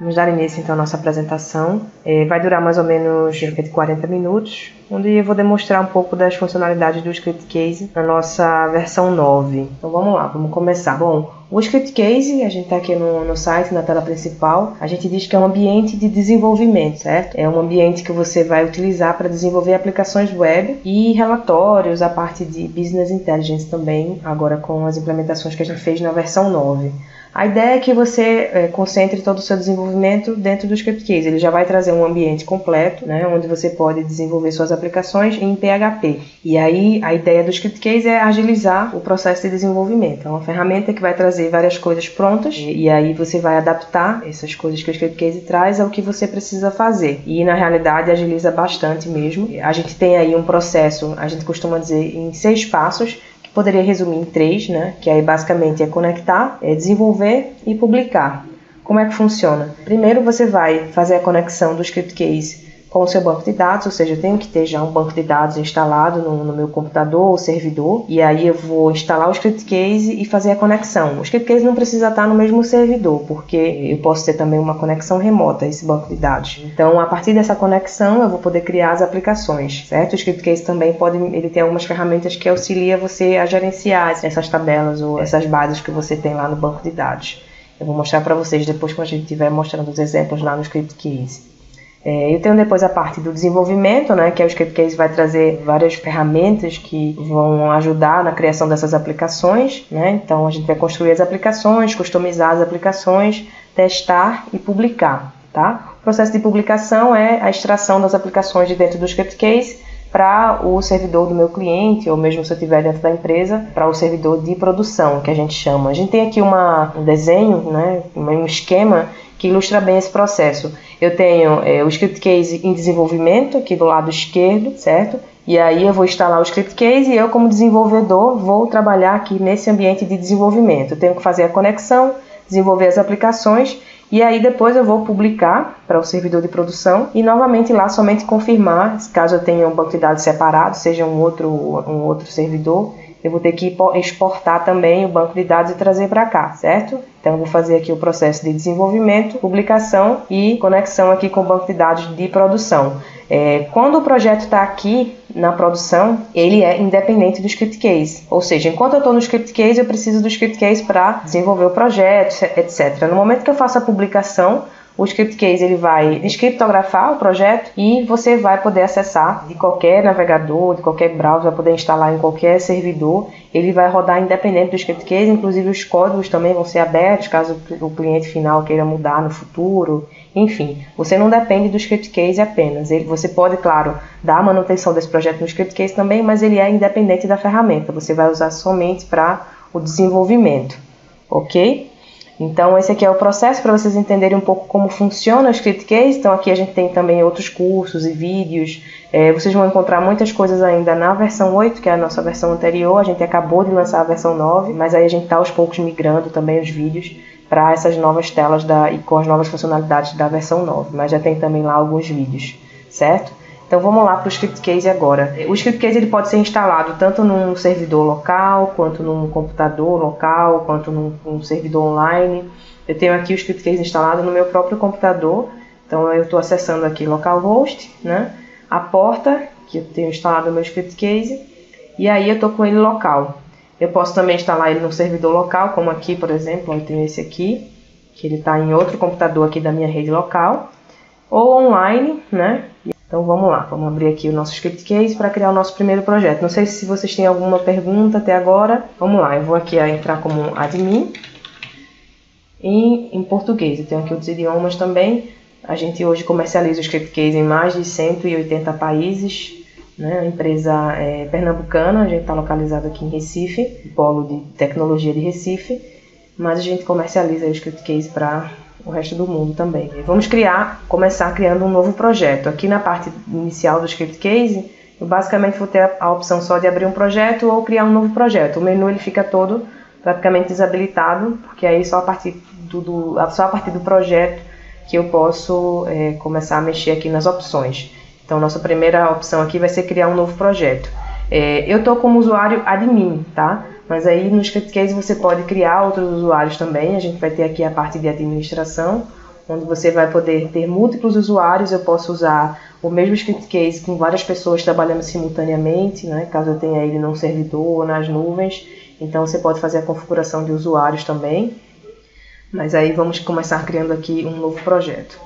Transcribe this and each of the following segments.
Vamos dar início então à nossa apresentação. Vai durar mais ou menos cerca de 40 minutos, onde eu vou demonstrar um pouco das funcionalidades do Script Case na nossa versão 9. Então vamos lá, vamos começar. Bom, o Script Case, a gente está aqui no site, na tela principal, a gente diz que é um ambiente de desenvolvimento, certo? É um ambiente que você vai utilizar para desenvolver aplicações web e relatórios, a parte de Business Intelligence também, agora com as implementações que a gente fez na versão 9. A ideia é que você concentre todo o seu desenvolvimento dentro do Script Case. Ele já vai trazer um ambiente completo, né, onde você pode desenvolver suas aplicações em PHP. E aí a ideia do Script Case é agilizar o processo de desenvolvimento. É uma ferramenta que vai trazer várias coisas prontas e aí você vai adaptar essas coisas que o Script Case traz ao que você precisa fazer. E na realidade agiliza bastante mesmo. A gente tem aí um processo, a gente costuma dizer, em 6 passos, poderia resumir em 3, né? Que aí basicamente é conectar, desenvolver e publicar. Como é que funciona? Primeiro você vai fazer a conexão do Script Case com o seu banco de dados, ou seja, eu tenho que ter já um banco de dados instalado no meu computador ou servidor, e aí eu vou instalar o Script Case e fazer a conexão. O Script Case não precisa estar no mesmo servidor, porque eu posso ter também uma conexão remota a esse banco de dados. Então, a partir dessa conexão, eu vou poder criar as aplicações, certo? O Script Case também ele tem algumas ferramentas que auxiliam você a gerenciar essas tabelas ou essas bases que você tem lá no banco de dados. Eu vou mostrar para vocês depois, quando a gente estiver mostrando os exemplos lá no Script Case. Eu tenho depois a parte do desenvolvimento, né, que é o Script Case vai trazer várias ferramentas que vão ajudar na criação dessas aplicações, né? Então a gente vai construir as aplicações, customizar as aplicações, testar e publicar, tá? O processo de publicação é a extração das aplicações de dentro do Script Case para o servidor do meu cliente, ou mesmo se eu estiver dentro da empresa, para o servidor de produção, que a gente chama. A gente tem aqui um desenho, né, um esquema que ilustra bem esse processo. Eu tenho o Script Case em desenvolvimento, aqui do lado esquerdo, certo? E aí eu vou instalar o Script Case e eu, como desenvolvedor, vou trabalhar aqui nesse ambiente de desenvolvimento. Eu tenho que fazer a conexão, desenvolver as aplicações, e aí depois eu vou publicar para o servidor de produção e novamente lá somente confirmar, caso eu tenha um banco de dados separado, seja um outro servidor, eu vou ter que exportar também o banco de dados e trazer para cá, certo? Então eu vou fazer aqui o processo de desenvolvimento, publicação e conexão aqui com o banco de dados de produção. Quando o projeto está aqui na produção, ele é independente do Script Case. Ou seja, enquanto eu estou no Script Case, eu preciso do Script Case para desenvolver o projeto, etc. No momento que eu faço a publicação, o Script Case ele vai descriptografar o projeto e você vai poder acessar de qualquer navegador, de qualquer browser, vai poder instalar em qualquer servidor. Ele vai rodar independente do Script Case, inclusive os códigos também vão ser abertos, caso o cliente final queira mudar no futuro. Enfim, você não depende do Script Case apenas. Você pode, claro, dar a manutenção desse projeto no Script Case também, mas ele é independente da ferramenta. Você vai usar somente para o desenvolvimento, ok? Então esse aqui é o processo para vocês entenderem um pouco como funciona o Script Case. Então aqui a gente tem também outros cursos e vídeos. Vocês vão encontrar muitas coisas ainda na versão 8, que é a nossa versão anterior. A gente acabou de lançar a versão 9, mas aí a gente está aos poucos migrando também os vídeos para essas novas telas e com as novas funcionalidades da versão 9. Mas já tem também lá alguns vídeos, certo? Então vamos lá para o Script Case agora. O Script Case ele pode ser instalado tanto num servidor local, quanto num computador local, quanto num servidor online. Eu tenho aqui o Script Case instalado no meu próprio computador. Então eu estou acessando aqui localhost, né? A porta que eu tenho instalado no meu Script Case, e aí eu estou com ele local. Eu posso também instalar ele no servidor local, como aqui, por exemplo, eu tenho esse aqui, que ele está em outro computador aqui da minha rede local, ou online, né? Então vamos lá, vamos abrir aqui o nosso Script Case para criar o nosso primeiro projeto. Não sei se vocês têm alguma pergunta até agora. Vamos lá, eu vou aqui entrar como admin. E em português, eu tenho aqui outros idiomas também. A gente hoje comercializa o Script Case em mais de 180 países. Né? A empresa é pernambucana, a gente está localizado aqui em Recife, polo de tecnologia de Recife. Mas a gente comercializa o Script Case para o resto do mundo também. Vamos começar criando um novo projeto. Aqui na parte inicial do Script Case, eu basicamente vou ter a opção só de abrir um projeto ou criar um novo projeto. O menu ele fica todo praticamente desabilitado, porque aí só a partir do projeto que eu posso começar a mexer aqui nas opções. Então, nossa primeira opção aqui vai ser criar um novo projeto. Eu estou como usuário admin, tá? Mas aí no Script Case você pode criar outros usuários também. A gente vai ter aqui a parte de administração, onde você vai poder ter múltiplos usuários. Eu posso usar o mesmo script case com várias pessoas trabalhando simultaneamente, né, caso eu tenha ele num servidor ou nas nuvens. Então você pode fazer a configuração de usuários também. Mas aí vamos começar criando aqui um novo projeto.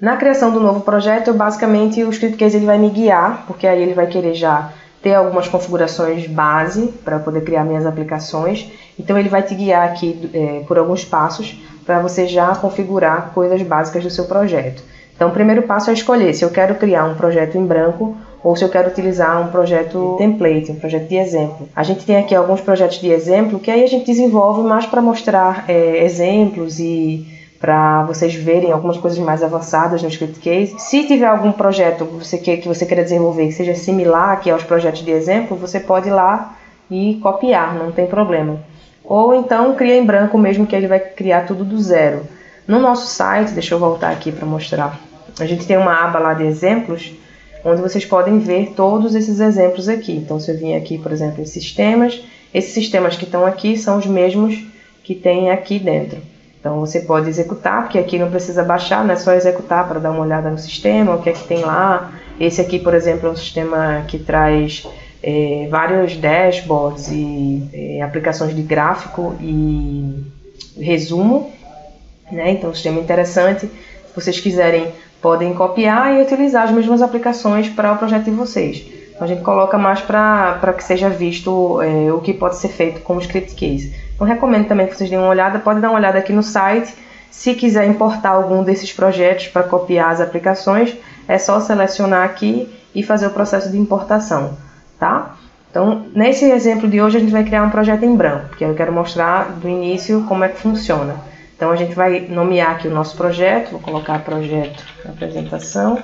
Na criação do novo projeto, basicamente o script case ele vai me guiar, porque aí ele vai querer já ter algumas configurações base para poder criar minhas aplicações. Então ele vai te guiar aqui por alguns passos para você já configurar coisas básicas do seu projeto. Então o primeiro passo é escolher se eu quero criar um projeto em branco ou se eu quero utilizar um projeto template, um projeto de exemplo. A gente tem aqui alguns projetos de exemplo que aí a gente desenvolve mais para mostrar exemplos e para vocês verem algumas coisas mais avançadas no script case. Se tiver algum projeto que você queira desenvolver que seja similar aqui aos projetos de exemplo, você pode ir lá e copiar, não tem problema. Ou então cria em branco mesmo, que ele vai criar tudo do zero. No nosso site, deixa eu voltar aqui para mostrar, a gente tem uma aba lá de exemplos, onde vocês podem ver todos esses exemplos aqui. Então se eu vim aqui, por exemplo, em sistemas, esses sistemas que estão aqui são os mesmos que tem aqui dentro. Então você pode executar, porque aqui não precisa baixar, não é só executar para dar uma olhada no sistema, o que é que tem lá. Esse aqui, por exemplo, é um sistema que traz vários dashboards e aplicações de gráfico e resumo, né? Então, um sistema interessante. Se vocês quiserem, podem copiar e utilizar as mesmas aplicações para o projeto de vocês. Então, a gente coloca mais para que seja visto o que pode ser feito com o script case. Então, recomendo também que vocês deem uma olhada. Pode dar uma olhada aqui no site. Se quiser importar algum desses projetos para copiar as aplicações, é só selecionar aqui e fazer o processo de importação, tá? Então, nesse exemplo de hoje, a gente vai criar um projeto em branco, porque eu quero mostrar do início como é que funciona. Então, a gente vai nomear aqui o nosso projeto. Vou colocar projeto apresentação.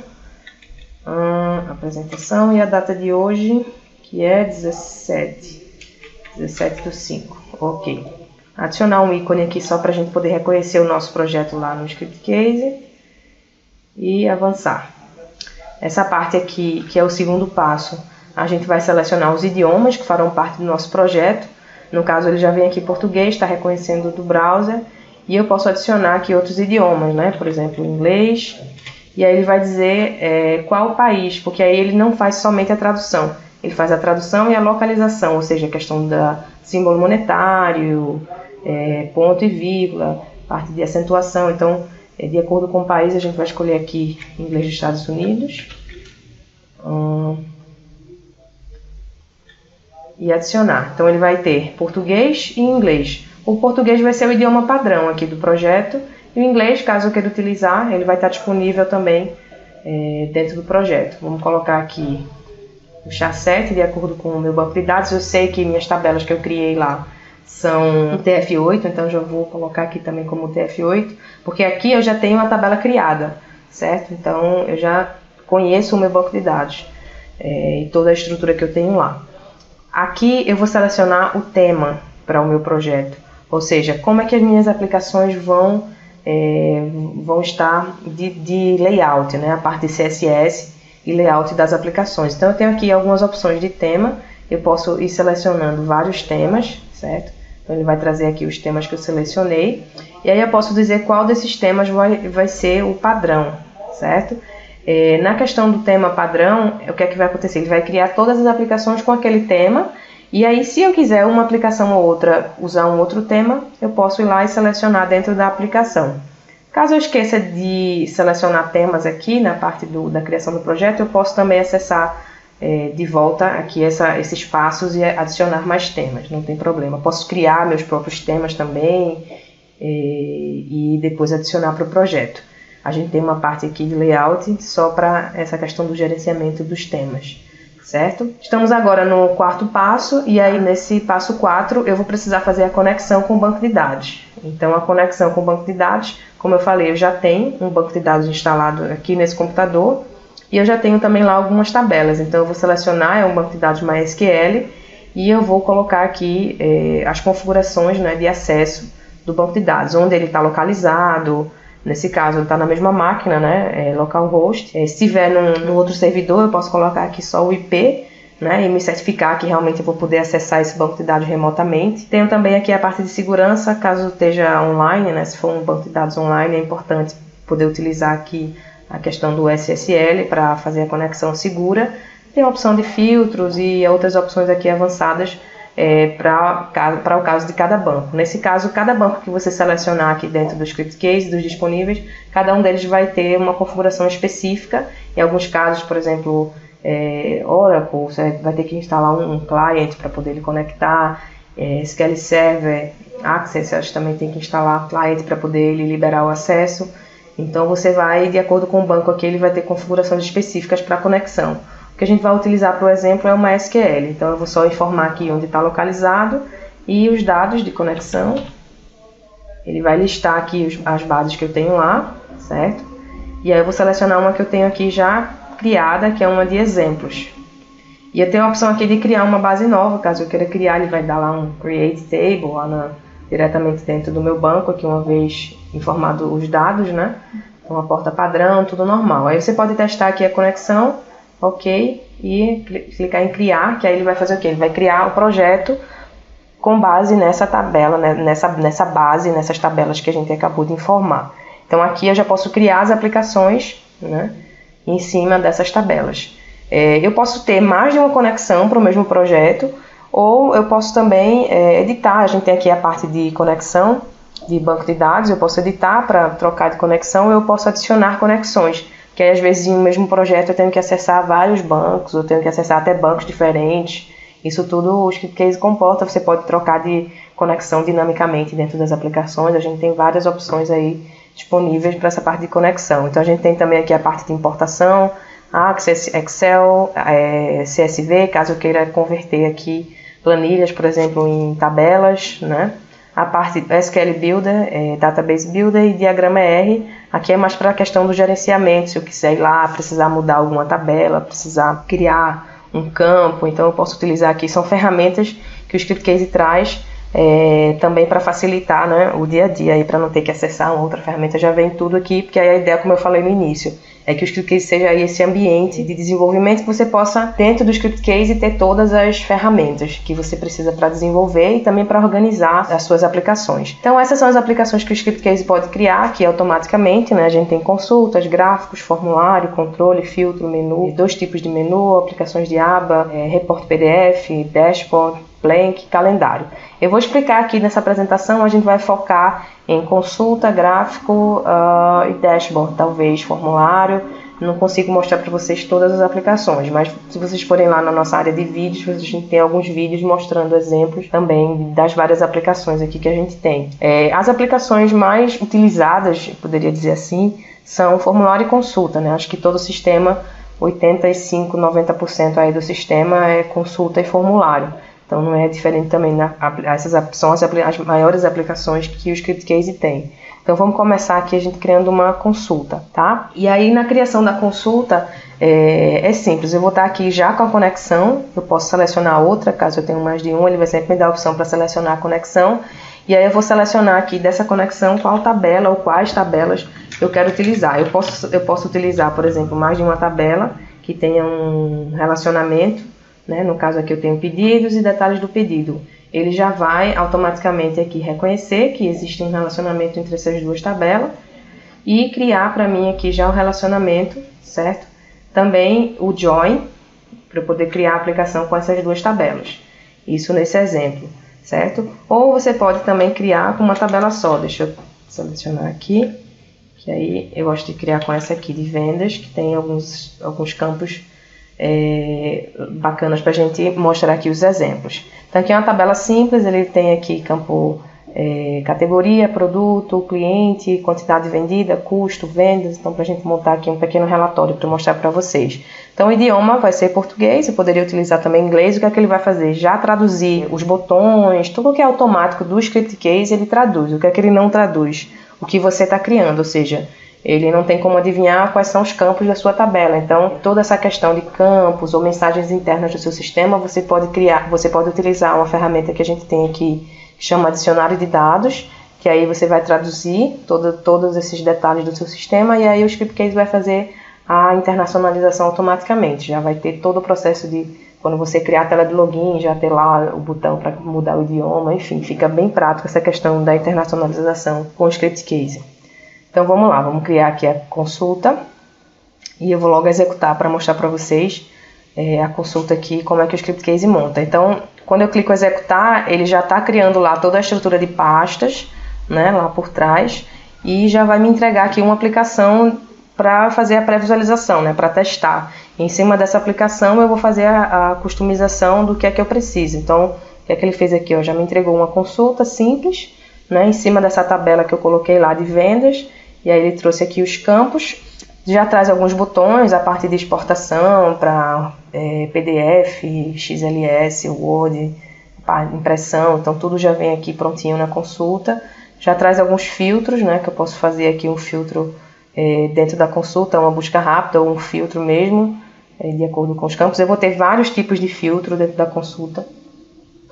Apresentação e a data de hoje, que é 17/5. Ok. Adicionar um ícone aqui só para a gente poder reconhecer o nosso projeto lá no script case e avançar. Essa parte aqui, que é o segundo passo, a gente vai selecionar os idiomas que farão parte do nosso projeto. No caso, ele já vem aqui em português, está reconhecendo do browser, e eu posso adicionar aqui outros idiomas, né? Por exemplo, inglês. E aí ele vai dizer qual país, porque aí ele não faz somente a tradução, ele faz a tradução e a localização, ou seja, a questão da símbolo monetário, ponto e vírgula, parte de acentuação. Então, de acordo com o país, a gente vai escolher aqui inglês dos Estados Unidos e adicionar. Então, ele vai ter português e inglês. O português vai ser o idioma padrão aqui do projeto. E o inglês, caso eu queira utilizar, ele vai estar disponível também dentro do projeto. Vamos colocar aqui o char7 de acordo com o meu banco de dados. Eu sei que minhas tabelas que eu criei lá são TF8, então já vou colocar aqui também como TF8, porque aqui eu já tenho uma tabela criada, certo? Então eu já conheço o meu banco de dados e toda a estrutura que eu tenho lá. Aqui eu vou selecionar o tema para o meu projeto, ou seja, como é que as minhas aplicações vão estar de layout, né? A parte de CSS e layout das aplicações. Então eu tenho aqui algumas opções de tema, eu posso ir selecionando vários temas, certo? Então ele vai trazer aqui os temas que eu selecionei, e aí eu posso dizer qual desses temas vai ser o padrão, certo? Na questão do tema padrão, o que é que vai acontecer? Ele vai criar todas as aplicações com aquele tema, e aí se eu quiser uma aplicação ou outra usar um outro tema, eu posso ir lá e selecionar dentro da aplicação. Caso eu esqueça de selecionar temas aqui na parte da criação do projeto, eu posso também acessar de volta aqui esses passos e adicionar mais temas, não tem problema. Posso criar meus próprios temas também e depois adicionar para o projeto. A gente tem uma parte aqui de layout só para essa questão do gerenciamento dos temas, certo? Estamos agora no quarto passo, e aí nesse passo 4 eu vou precisar fazer a conexão com o banco de dados. Então a conexão com o banco de dados, como eu falei, eu já tenho um banco de dados instalado aqui nesse computador, e eu já tenho também lá algumas tabelas. Então eu vou selecionar um banco de dados MySQL, e eu vou colocar aqui as configurações, né, de acesso do banco de dados, onde ele está localizado. Nesse caso, ele está na mesma máquina, né, localhost. Se estiver num outro servidor, eu posso colocar aqui só o IP, né, e me certificar que realmente eu vou poder acessar esse banco de dados remotamente. Tenho também aqui a parte de segurança, caso esteja online, né, se for um banco de dados online, é importante poder utilizar aqui a questão do SSL para fazer a conexão segura. Tem a opção de filtros e outras opções aqui avançadas para o caso de cada banco. Nesse caso, cada banco que você selecionar aqui dentro do script case, dos disponíveis, cada um deles vai ter uma configuração específica. Em alguns casos, por exemplo, Oracle, você vai ter que instalar um client para poder ele conectar. SQL Server, Access, acho que também tem que instalar client para poder ele liberar o acesso. Então você vai, de acordo com o banco aqui, ele vai ter configurações específicas para conexão. O que a gente vai utilizar, por exemplo, é uma SQL. Então eu vou só informar aqui onde está localizado e os dados de conexão. Ele vai listar aqui as bases que eu tenho lá, certo? E aí eu vou selecionar uma que eu tenho aqui já criada, que é uma de exemplos. E eu tenho a opção aqui de criar uma base nova, caso eu queira criar, ele vai dar lá um Create Table lá diretamente dentro do meu banco, aqui uma vez informado os dados, né? Então a porta padrão, tudo normal. Aí você pode testar aqui a conexão, ok, e clicar em criar, que aí ele vai fazer o quê? Ele vai criar o projeto com base nessa tabela, né? nessa base, nessas tabelas que a gente acabou de informar. Então aqui eu já posso criar as aplicações, né, em cima dessas tabelas. Eu posso ter mais de uma conexão para o mesmo projeto, ou eu posso também editar. A gente tem aqui a parte de conexão, de banco de dados, eu posso editar para trocar de conexão, ou eu posso adicionar conexões, que aí, às vezes em um mesmo projeto eu tenho que acessar vários bancos, eu tenho que acessar até bancos diferentes. Isso tudo o Script Case comporta, você pode trocar de conexão dinamicamente dentro das aplicações, a gente tem várias opções aí disponíveis para essa parte de conexão. Então a gente tem também aqui a parte de importação, Access, Excel, CSV, caso eu queira converter aqui planilhas, por exemplo, em tabelas, né? A parte SQL Builder, Database Builder e Diagrama R, aqui é mais para a questão do gerenciamento, se eu quiser ir lá, precisar mudar alguma tabela, precisar criar um campo, então eu posso utilizar aqui, são ferramentas que o Script Case traz também para facilitar, né, o dia a dia, para não ter que acessar uma outra ferramenta, já vem tudo aqui, porque aí a ideia, como eu falei no início, é que o Script Case seja aí esse ambiente de desenvolvimento que você possa, dentro do Script Case, ter todas as ferramentas que você precisa para desenvolver e também para organizar as suas aplicações. Então essas são as aplicações que o Script Case pode criar aqui automaticamente, né? A gente tem consultas, gráficos, formulário, controle, filtro, menu, 2 tipos de menu, aplicações de aba, reporte PDF, dashboard, blank, calendário. Eu vou explicar aqui nessa apresentação, a gente vai focar em consulta, gráfico e dashboard, talvez formulário. Não consigo mostrar para vocês todas as aplicações, mas se vocês forem lá na nossa área de vídeos, a gente tem alguns vídeos mostrando exemplos também das várias aplicações aqui que a gente tem. As aplicações mais utilizadas, eu poderia dizer assim, são formulário e consulta, né? Acho que todo o sistema, 85, 90% aí do sistema é consulta e formulário. Então não é diferente também, essas são as maiores aplicações que o Script Case tem. Então vamos começar aqui a gente criando uma consulta, tá? E aí na criação da consulta é simples, eu vou estar aqui já com a conexão, eu posso selecionar outra, caso eu tenha mais de um, ele vai sempre me dar a opção para selecionar a conexão. E aí eu vou selecionar aqui dessa conexão qual tabela ou quais tabelas eu quero utilizar. Eu posso utilizar, por exemplo, mais de uma tabela que tenha um relacionamento, né? No caso aqui eu tenho pedidos e detalhes do pedido. Ele já vai automaticamente aqui reconhecer que existe um relacionamento entre essas duas tabelas e criar para mim aqui já o relacionamento, certo? Também o join, para eu poder criar a aplicação com essas duas tabelas. Isso nesse exemplo, certo? Ou você pode também criar com uma tabela só. Deixa eu selecionar aqui, que aí eu gosto de criar com essa aqui de vendas, que tem alguns campos bacanas para a gente mostrar aqui os exemplos. Então aqui é uma tabela simples, ele tem aqui campo categoria, produto, cliente, quantidade vendida, custo, vendas. Então para a gente montar aqui um pequeno relatório para mostrar para vocês. Então o idioma vai ser português, eu poderia utilizar também inglês. O que é que ele vai fazer? Já traduzir os botões, tudo que é automático do Script Case ele traduz. O que é que ele não traduz? O que você está criando, ou seja, ele não tem como adivinhar quais são os campos da sua tabela. Então, toda essa questão de campos ou mensagens internas do seu sistema, você pode utilizar uma ferramenta que a gente tem aqui, que chama Dicionário de Dados, que aí você vai traduzir todos esses detalhes do seu sistema, e aí o Script Case vai fazer a internacionalização automaticamente. Já vai ter todo o processo de, quando você criar a tela de login, já ter lá o botão para mudar o idioma, enfim, fica bem prático essa questão da internacionalização com o Script Case. Então vamos lá, vamos criar aqui a consulta e eu vou logo executar para mostrar para vocês a consulta aqui, como é que o Script Case monta. Então, quando eu clico em executar, ele já está criando lá toda a estrutura de pastas, né, lá por trás, e já vai me entregar aqui uma aplicação para fazer a pré-visualização, né, para testar. Em cima dessa aplicação eu vou fazer a customização do que é que eu preciso. Então, o que é que ele fez aqui? Já me entregou uma consulta simples, né, em cima dessa tabela que eu coloquei lá de vendas, e aí ele trouxe aqui os campos. Já traz alguns botões, a parte de exportação para PDF, XLS, Word, impressão, então tudo já vem aqui prontinho na consulta. Já traz alguns filtros, né, que eu posso fazer aqui um filtro dentro da consulta, uma busca rápida ou um filtro mesmo, de acordo com os campos. Eu vou ter vários tipos de filtro dentro da consulta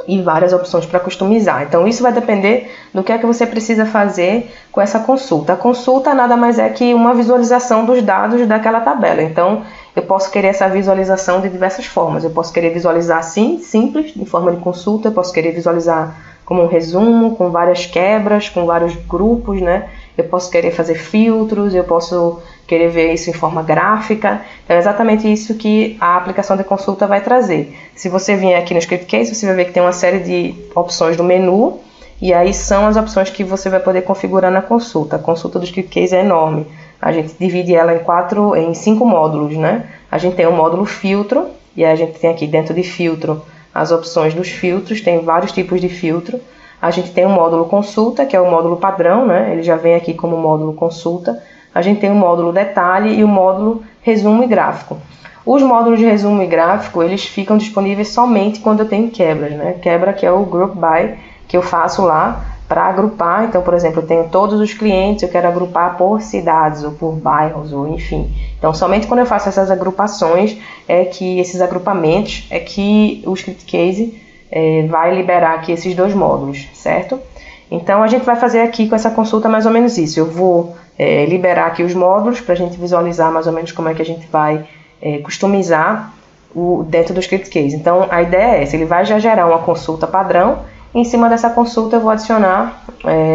e várias opções para customizar. Então isso vai depender do que é que você precisa fazer com essa consulta. A consulta nada mais é que uma visualização dos dados daquela tabela. Então eu posso querer essa visualização de diversas formas. Eu posso querer visualizar assim, simples, em forma de consulta. Eu posso querer visualizar como um resumo, com várias quebras, com vários grupos, né? Eu posso querer fazer filtros, eu posso querer ver isso em forma gráfica. Então é exatamente isso que a aplicação de consulta vai trazer. Se você vier aqui no Script Case, você vai ver que tem uma série de opções do menu, e aí são as opções que você vai poder configurar na consulta. A consulta do Script Case é enorme. A gente divide ela em 5 módulos, né? A gente tem o módulo filtro, e aí a gente tem aqui dentro de filtro as opções dos filtros, tem vários tipos de filtro. A gente tem o módulo consulta, que é o módulo padrão, né? Ele já vem aqui como módulo consulta. A gente tem o módulo detalhe e o módulo resumo e gráfico. Os módulos de resumo e gráfico, eles ficam disponíveis somente quando eu tenho quebras, né? Quebra que é o group by, que eu faço lá para agrupar. Então, por exemplo, eu tenho todos os clientes, eu quero agrupar por cidades ou por bairros, ou enfim. Então, somente quando eu faço essas agrupações, esses agrupamentos, é que o Script Case vai liberar aqui esses 2 módulos, certo? Então a gente vai fazer aqui com essa consulta mais ou menos isso. Eu vou liberar aqui os módulos para a gente visualizar mais ou menos como é que a gente vai customizar dentro do Script Case. Então a ideia é essa, ele vai já gerar uma consulta padrão, e em cima dessa consulta eu vou adicionar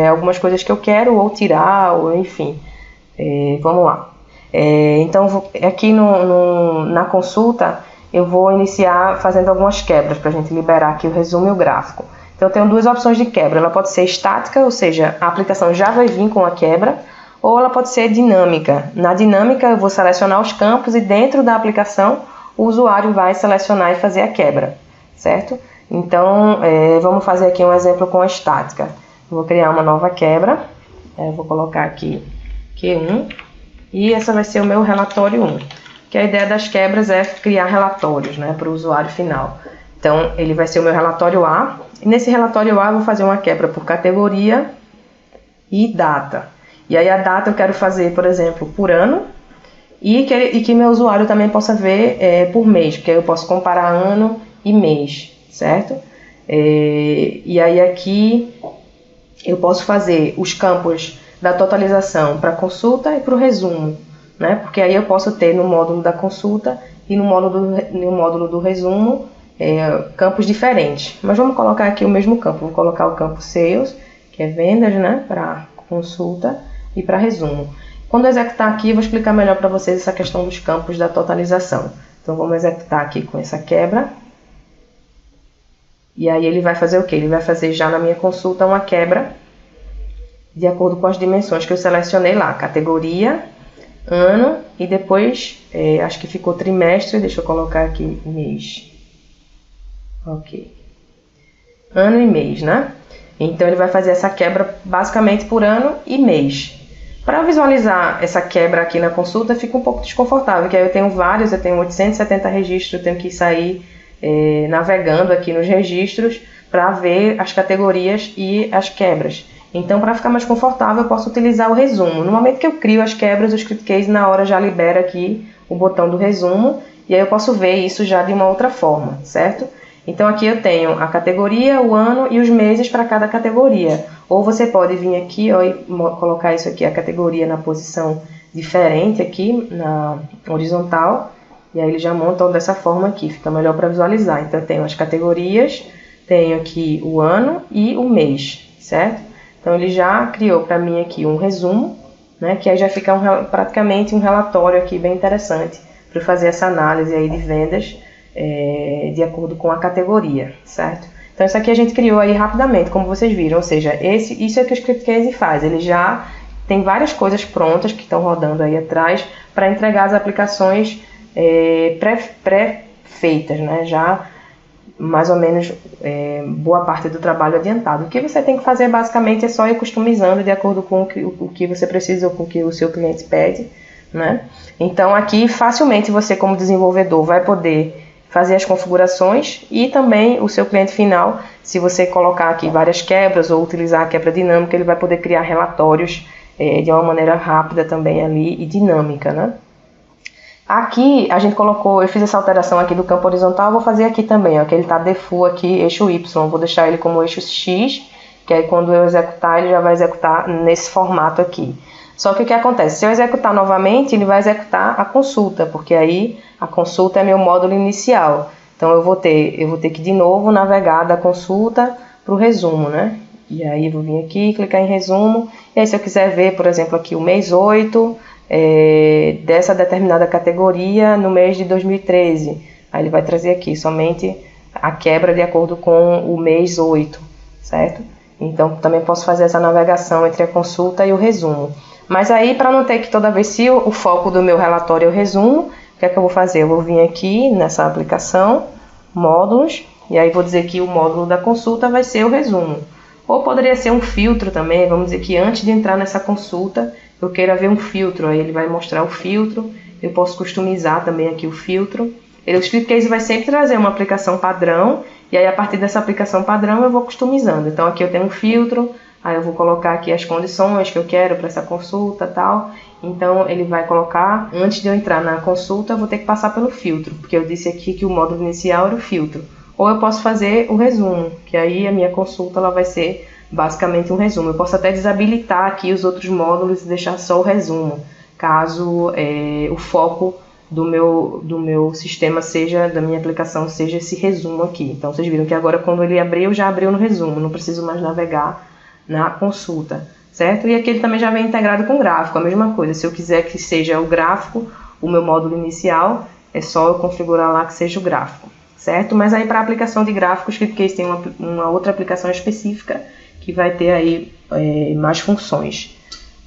algumas coisas que eu quero, ou tirar, ou enfim. Vamos lá. Então aqui na consulta eu vou iniciar fazendo algumas quebras para a gente liberar aqui o resumo e o gráfico. Então eu tenho 2 opções de quebra. Ela pode ser estática, ou seja, a aplicação já vai vir com a quebra, ou ela pode ser dinâmica. Na dinâmica eu vou selecionar os campos e dentro da aplicação o usuário vai selecionar e fazer a quebra, certo? Então vamos fazer aqui um exemplo com a estática. Eu vou criar uma nova quebra, vou colocar aqui Q1 e essa vai ser o meu relatório 1. Que a ideia das quebras é criar relatórios, né, para o usuário final. Então, ele vai ser o meu relatório A. E nesse relatório A, eu vou fazer uma quebra por categoria e data. E aí, a data eu quero fazer, por exemplo, por ano. E que meu usuário também possa ver por mês. Porque aí eu posso comparar ano e mês, certo? E aí, aqui, eu posso fazer os campos da totalização para consulta e para o resumo, né? Porque aí eu posso ter no módulo da consulta e no módulo do resumo campos diferentes. Mas vamos colocar aqui o mesmo campo. Vou colocar o campo Sales, que é vendas, né? Para consulta e para resumo. Quando eu executar aqui, eu vou explicar melhor para vocês essa questão dos campos da totalização. Então vamos executar aqui com essa quebra. E aí ele vai fazer o quê? Ele vai fazer já na minha consulta uma quebra de acordo com as dimensões que eu selecionei lá. Categoria, ano e depois, acho que ficou trimestre, deixa eu colocar aqui mês. Ok. Ano e mês, né? Então ele vai fazer essa quebra basicamente por ano e mês. Para visualizar essa quebra aqui na consulta fica um pouco desconfortável, porque aí eu tenho 870 registros, eu tenho que sair navegando aqui nos registros para ver as categorias e as quebras. Então, para ficar mais confortável, eu posso utilizar o resumo. No momento que eu crio as quebras, o Script Case na hora já libera aqui o botão do resumo, e aí eu posso ver isso já de uma outra forma, certo? Então aqui eu tenho a categoria, o ano e os meses para cada categoria. Ou você pode vir aqui e colocar isso aqui, a categoria na posição diferente aqui na horizontal, e aí ele já monta dessa forma aqui, fica melhor para visualizar. Então eu tenho as categorias, tenho aqui o ano e o mês, certo? Então ele já criou para mim aqui um resumo, né, que aí já fica praticamente um relatório aqui bem interessante para fazer essa análise aí de vendas de acordo com a categoria, certo? Então isso aqui a gente criou aí rapidamente, como vocês viram, ou seja, isso é o que o ScriptCase faz, ele já tem várias coisas prontas que estão rodando aí atrás para entregar as aplicações pré-feitas, né? Já mais ou menos boa parte do trabalho adiantado. O que você tem que fazer basicamente é só ir customizando de acordo com o que você precisa ou com o que o seu cliente pede, né? Então aqui facilmente você, como desenvolvedor, vai poder fazer as configurações e também o seu cliente final, se você colocar aqui várias quebras ou utilizar a quebra dinâmica, ele vai poder criar relatórios de uma maneira rápida também ali e dinâmica, né? Aqui a gente colocou, eu fiz essa alteração aqui do campo horizontal, vou fazer aqui também, ó, que ele está default aqui, eixo Y, vou deixar ele como eixo X, que aí quando eu executar, ele já vai executar nesse formato aqui. Só que o que acontece? Se eu executar novamente, ele vai executar a consulta, porque aí a consulta é meu módulo inicial. Então eu vou ter que de novo navegar da consulta para o resumo, né? E aí eu vou vir aqui, clicar em resumo, e aí se eu quiser ver, por exemplo, aqui o mês 8, dessa determinada categoria no mês de 2013, aí ele vai trazer aqui somente a quebra de acordo com o mês 8, certo? Então também posso fazer essa navegação entre a consulta e o resumo. Mas aí, para não ter que toda vez, se o foco do meu relatório é o resumo, o que é que eu vou fazer? Eu vou vir aqui nessa aplicação, módulos, e aí vou dizer que o módulo da consulta vai ser o resumo. Ou poderia ser um filtro também, vamos dizer que antes de entrar nessa consulta, eu queira ver um filtro, aí ele vai mostrar o filtro, eu posso customizar também aqui o filtro. O ScriptCase vai sempre trazer uma aplicação padrão, e aí a partir dessa aplicação padrão eu vou customizando. Então aqui eu tenho um filtro, aí eu vou colocar aqui as condições que eu quero para essa consulta e tal. Então ele vai colocar, antes de eu entrar na consulta, eu vou ter que passar pelo filtro, porque eu disse aqui que o módulo inicial era o filtro. Ou eu posso fazer o resumo, que aí a minha consulta ela vai ser basicamente um resumo. Eu posso até desabilitar aqui os outros módulos e deixar só o resumo, caso o foco do meu sistema seja, da minha aplicação, seja esse resumo aqui. Então vocês viram que agora quando ele abriu, já abriu no resumo, não preciso mais navegar na consulta, certo? E aqui ele também já vem integrado com o gráfico, a mesma coisa. Se eu quiser que seja o gráfico, o meu módulo inicial, é só eu configurar lá que seja o gráfico, certo? Mas aí para a aplicação de gráficos, o ScriptCase tem uma outra aplicação específica que vai ter aí mais funções,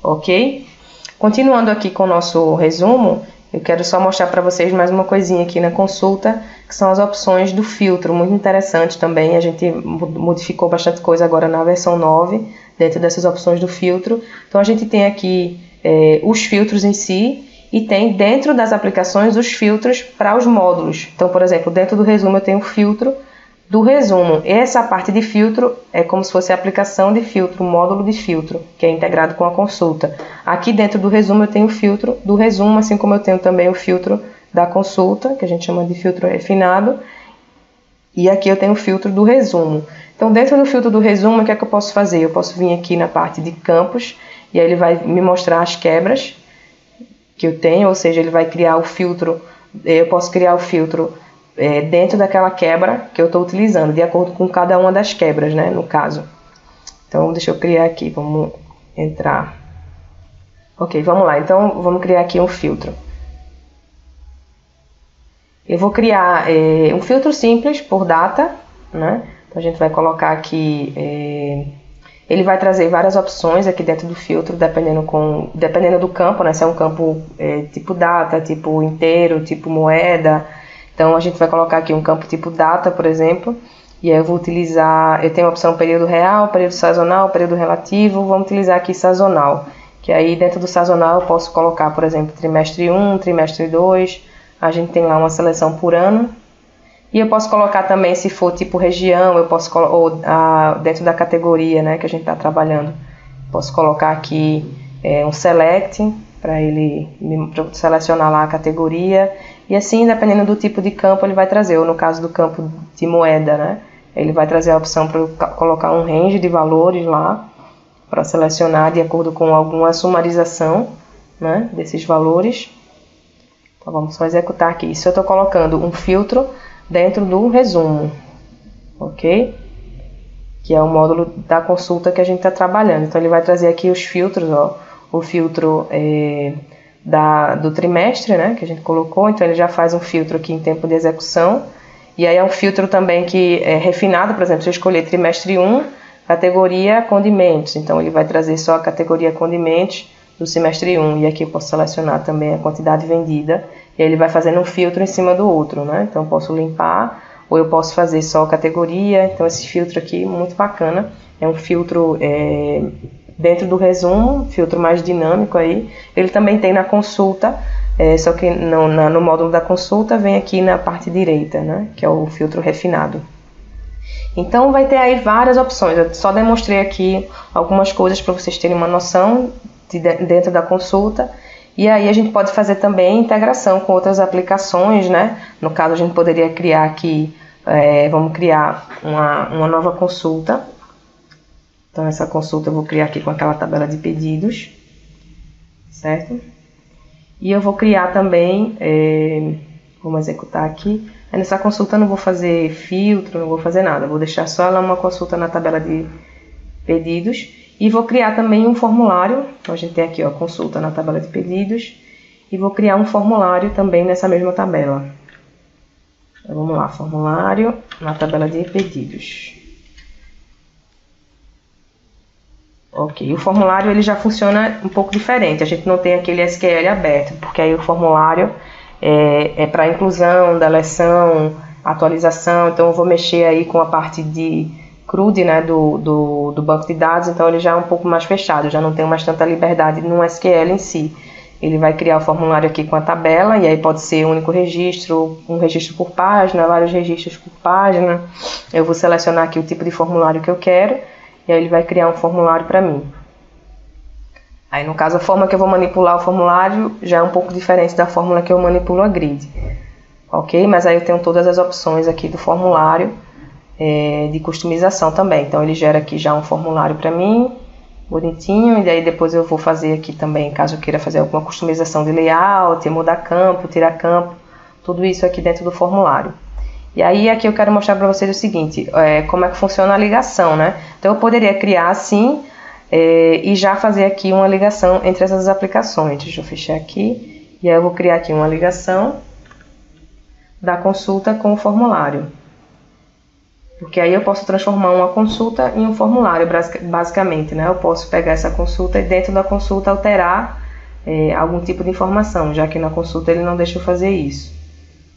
ok? Continuando aqui com o nosso resumo, eu quero só mostrar para vocês mais uma coisinha aqui na consulta, que são as opções do filtro, muito interessante também. A gente modificou bastante coisa agora na versão 9, dentro dessas opções do filtro. Então a gente tem aqui os filtros em si, e tem dentro das aplicações os filtros para os módulos. Então, por exemplo, dentro do resumo eu tenho o filtro do resumo. Essa parte de filtro é como se fosse a aplicação de filtro, o módulo de filtro, que é integrado com a consulta. Aqui dentro do resumo eu tenho o filtro do resumo, assim como eu tenho também o filtro da consulta, que a gente chama de filtro refinado. E aqui eu tenho o filtro do resumo. Então, dentro do filtro do resumo, o que é que eu posso fazer? Eu posso vir aqui na parte de campos, e aí ele vai me mostrar as quebras que eu tenho, ou seja, ele vai criar o filtro, eu posso criar o filtro dentro daquela quebra que eu estou utilizando, de acordo com cada uma das quebras, né, no caso. Então, deixa eu criar aqui, vamos entrar. Ok, vamos lá, então vamos criar aqui um filtro. Eu vou criar um filtro simples por data, né? Então a gente vai colocar aqui, ele vai trazer várias opções aqui dentro do filtro, dependendo do campo, né? Se é um campo tipo data, tipo inteiro, tipo moeda. Então a gente vai colocar aqui um campo tipo data, por exemplo, e aí eu vou utilizar, eu tenho a opção período real, período sazonal, período relativo, vamos utilizar aqui sazonal, que aí dentro do sazonal eu posso colocar, por exemplo, trimestre 1, trimestre 2, a gente tem lá uma seleção por ano, e eu posso colocar também, se for tipo região, eu posso dentro da categoria, né, que a gente está trabalhando, posso colocar aqui um select, para ele selecionar lá a categoria, e assim, dependendo do tipo de campo, ele vai trazer, ou no caso do campo de moeda, né, ele vai trazer a opção para eu colocar um range de valores lá, para selecionar de acordo com alguma sumarização, né, desses valores. Então vamos só executar aqui. Isso eu estou colocando um filtro dentro do resumo, ok? Que é o módulo da consulta que a gente está trabalhando. Então ele vai trazer aqui os filtros, ó, o filtro do trimestre, né, que a gente colocou. Então ele já faz um filtro aqui em tempo de execução. E aí é um filtro também que é refinado. Por exemplo, se eu escolher trimestre 1, categoria condimentos, então ele vai trazer só a categoria condimentos do semestre 1, e aqui eu posso selecionar também a quantidade vendida, e aí ele vai fazendo um filtro em cima do outro, né? Então eu posso limpar, ou eu posso fazer só a categoria. Então esse filtro aqui, muito bacana, é um filtro dentro do resumo, filtro mais dinâmico aí. Ele também tem na consulta, só que no módulo da consulta vem aqui na parte direita, né? Que é o filtro refinado. Então vai ter aí várias opções. Eu só demonstrei aqui algumas coisas para vocês terem uma noção dentro da consulta. E aí a gente pode fazer também integração com outras aplicações, né? No caso a gente poderia criar aqui, vamos criar uma nova consulta. Então essa consulta eu vou criar aqui com aquela tabela de pedidos, certo? E eu vou criar também, vamos executar aqui. Aí nessa consulta eu não vou fazer filtro, não vou fazer nada, vou deixar só ela uma consulta na tabela de pedidos. E vou criar também um formulário. Então a gente tem aqui, ó, consulta na tabela de pedidos, e vou criar um formulário também nessa mesma tabela. Então vamos lá, formulário na tabela de pedidos. Ok, o formulário ele já funciona um pouco diferente, a gente não tem aquele SQL aberto, porque aí o formulário é para inclusão, deleção, atualização. Então eu vou mexer aí com a parte de CRUD, né, do banco de dados. Então ele já é um pouco mais fechado, já não tenho mais tanta liberdade no SQL em si. Ele vai criar o formulário aqui com a tabela, e aí pode ser um único registro, um registro por página, vários registros por página. Eu vou selecionar aqui o tipo de formulário que eu quero, e aí ele vai criar um formulário para mim. Aí no caso a forma que eu vou manipular o formulário já é um pouco diferente da fórmula que eu manipulo a grid. Ok? Mas aí eu tenho todas as opções aqui do formulário de customização também. Então ele gera aqui já um formulário para mim, bonitinho, e daí depois eu vou fazer aqui também, caso eu queira fazer alguma customização de layout, mudar campo, tirar campo, tudo isso aqui dentro do formulário. E aí aqui eu quero mostrar para vocês o seguinte, como é que funciona a ligação, né? Então eu poderia criar assim, e já fazer aqui uma ligação entre essas aplicações. Deixa eu fechar aqui, e aí eu vou criar aqui uma ligação da consulta com o formulário. Porque aí eu posso transformar uma consulta em um formulário, basicamente, né? Eu posso pegar essa consulta e dentro da consulta alterar algum tipo de informação, já que na consulta ele não deixa eu fazer isso.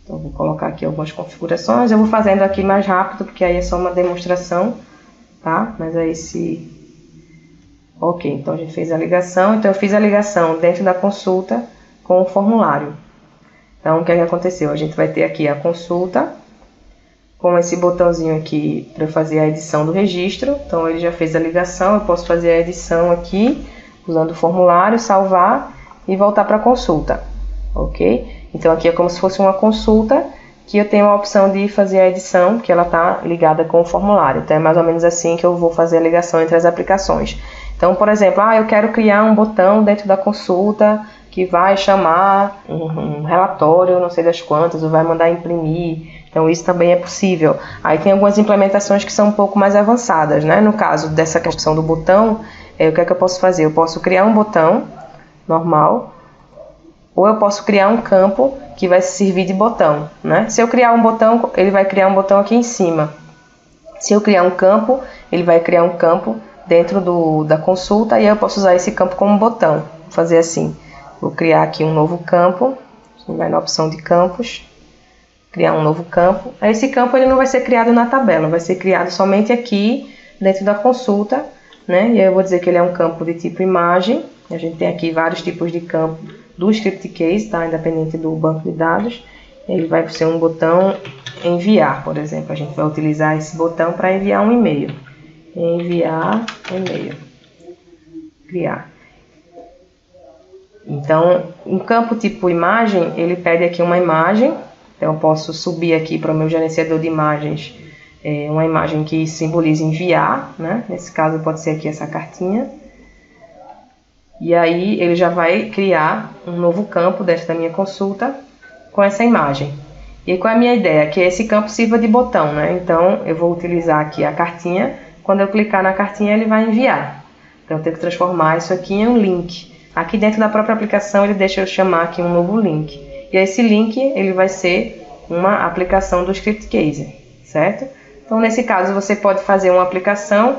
Então eu vou colocar aqui algumas configurações. Eu vou fazendo aqui mais rápido, porque aí é só uma demonstração, tá? Mas aí se... Ok, então a gente fez a ligação. Então eu fiz a ligação dentro da consulta com o formulário. Então o que é que aconteceu? A gente vai ter aqui a consulta com esse botãozinho aqui para fazer a edição do registro. Então ele já fez a ligação, eu posso fazer a edição aqui, usando o formulário, salvar e voltar para a consulta, ok? Então aqui é como se fosse uma consulta, que eu tenho a opção de fazer a edição, que ela está ligada com o formulário. Então é mais ou menos assim que eu vou fazer a ligação entre as aplicações. Então, por exemplo, eu quero criar um botão dentro da consulta que vai chamar um relatório, não sei das quantas, ou vai mandar imprimir. Então isso também é possível. Aí tem algumas implementações que são um pouco mais avançadas, né? No caso dessa opção do botão, o que é que eu posso fazer? Eu posso criar um botão normal, ou eu posso criar um campo que vai servir de botão, né? Se eu criar um botão, ele vai criar um botão aqui em cima. Se eu criar um campo, ele vai criar um campo dentro da consulta, e aí eu posso usar esse campo como botão. Vou fazer assim, vou criar aqui um novo campo, vai na opção de campos, criar um novo campo. Esse campo ele não vai ser criado na tabela, vai ser criado somente aqui dentro da consulta, né? E aí eu vou dizer que ele é um campo de tipo imagem. A gente tem aqui vários tipos de campo do script case, tá? Independente do banco de dados. Ele vai ser um botão enviar, por exemplo. A gente vai utilizar esse botão para enviar um e-mail. Enviar e-mail. Criar. Então, um campo tipo imagem, ele pede aqui uma imagem. Então, eu posso subir aqui para o meu gerenciador de imagens uma imagem que simbolize enviar, né? Nesse caso, pode ser aqui essa cartinha. E aí ele já vai criar um novo campo dentro da minha consulta com essa imagem. E qual é a minha ideia? Que esse campo sirva de botão, né? Então eu vou utilizar aqui a cartinha. Quando eu clicar na cartinha, ele vai enviar. Então eu tenho que transformar isso aqui em um link. Aqui dentro da própria aplicação ele deixa eu chamar aqui um novo link. E esse link ele vai ser uma aplicação do ScriptCase, certo? Então nesse caso você pode fazer uma aplicação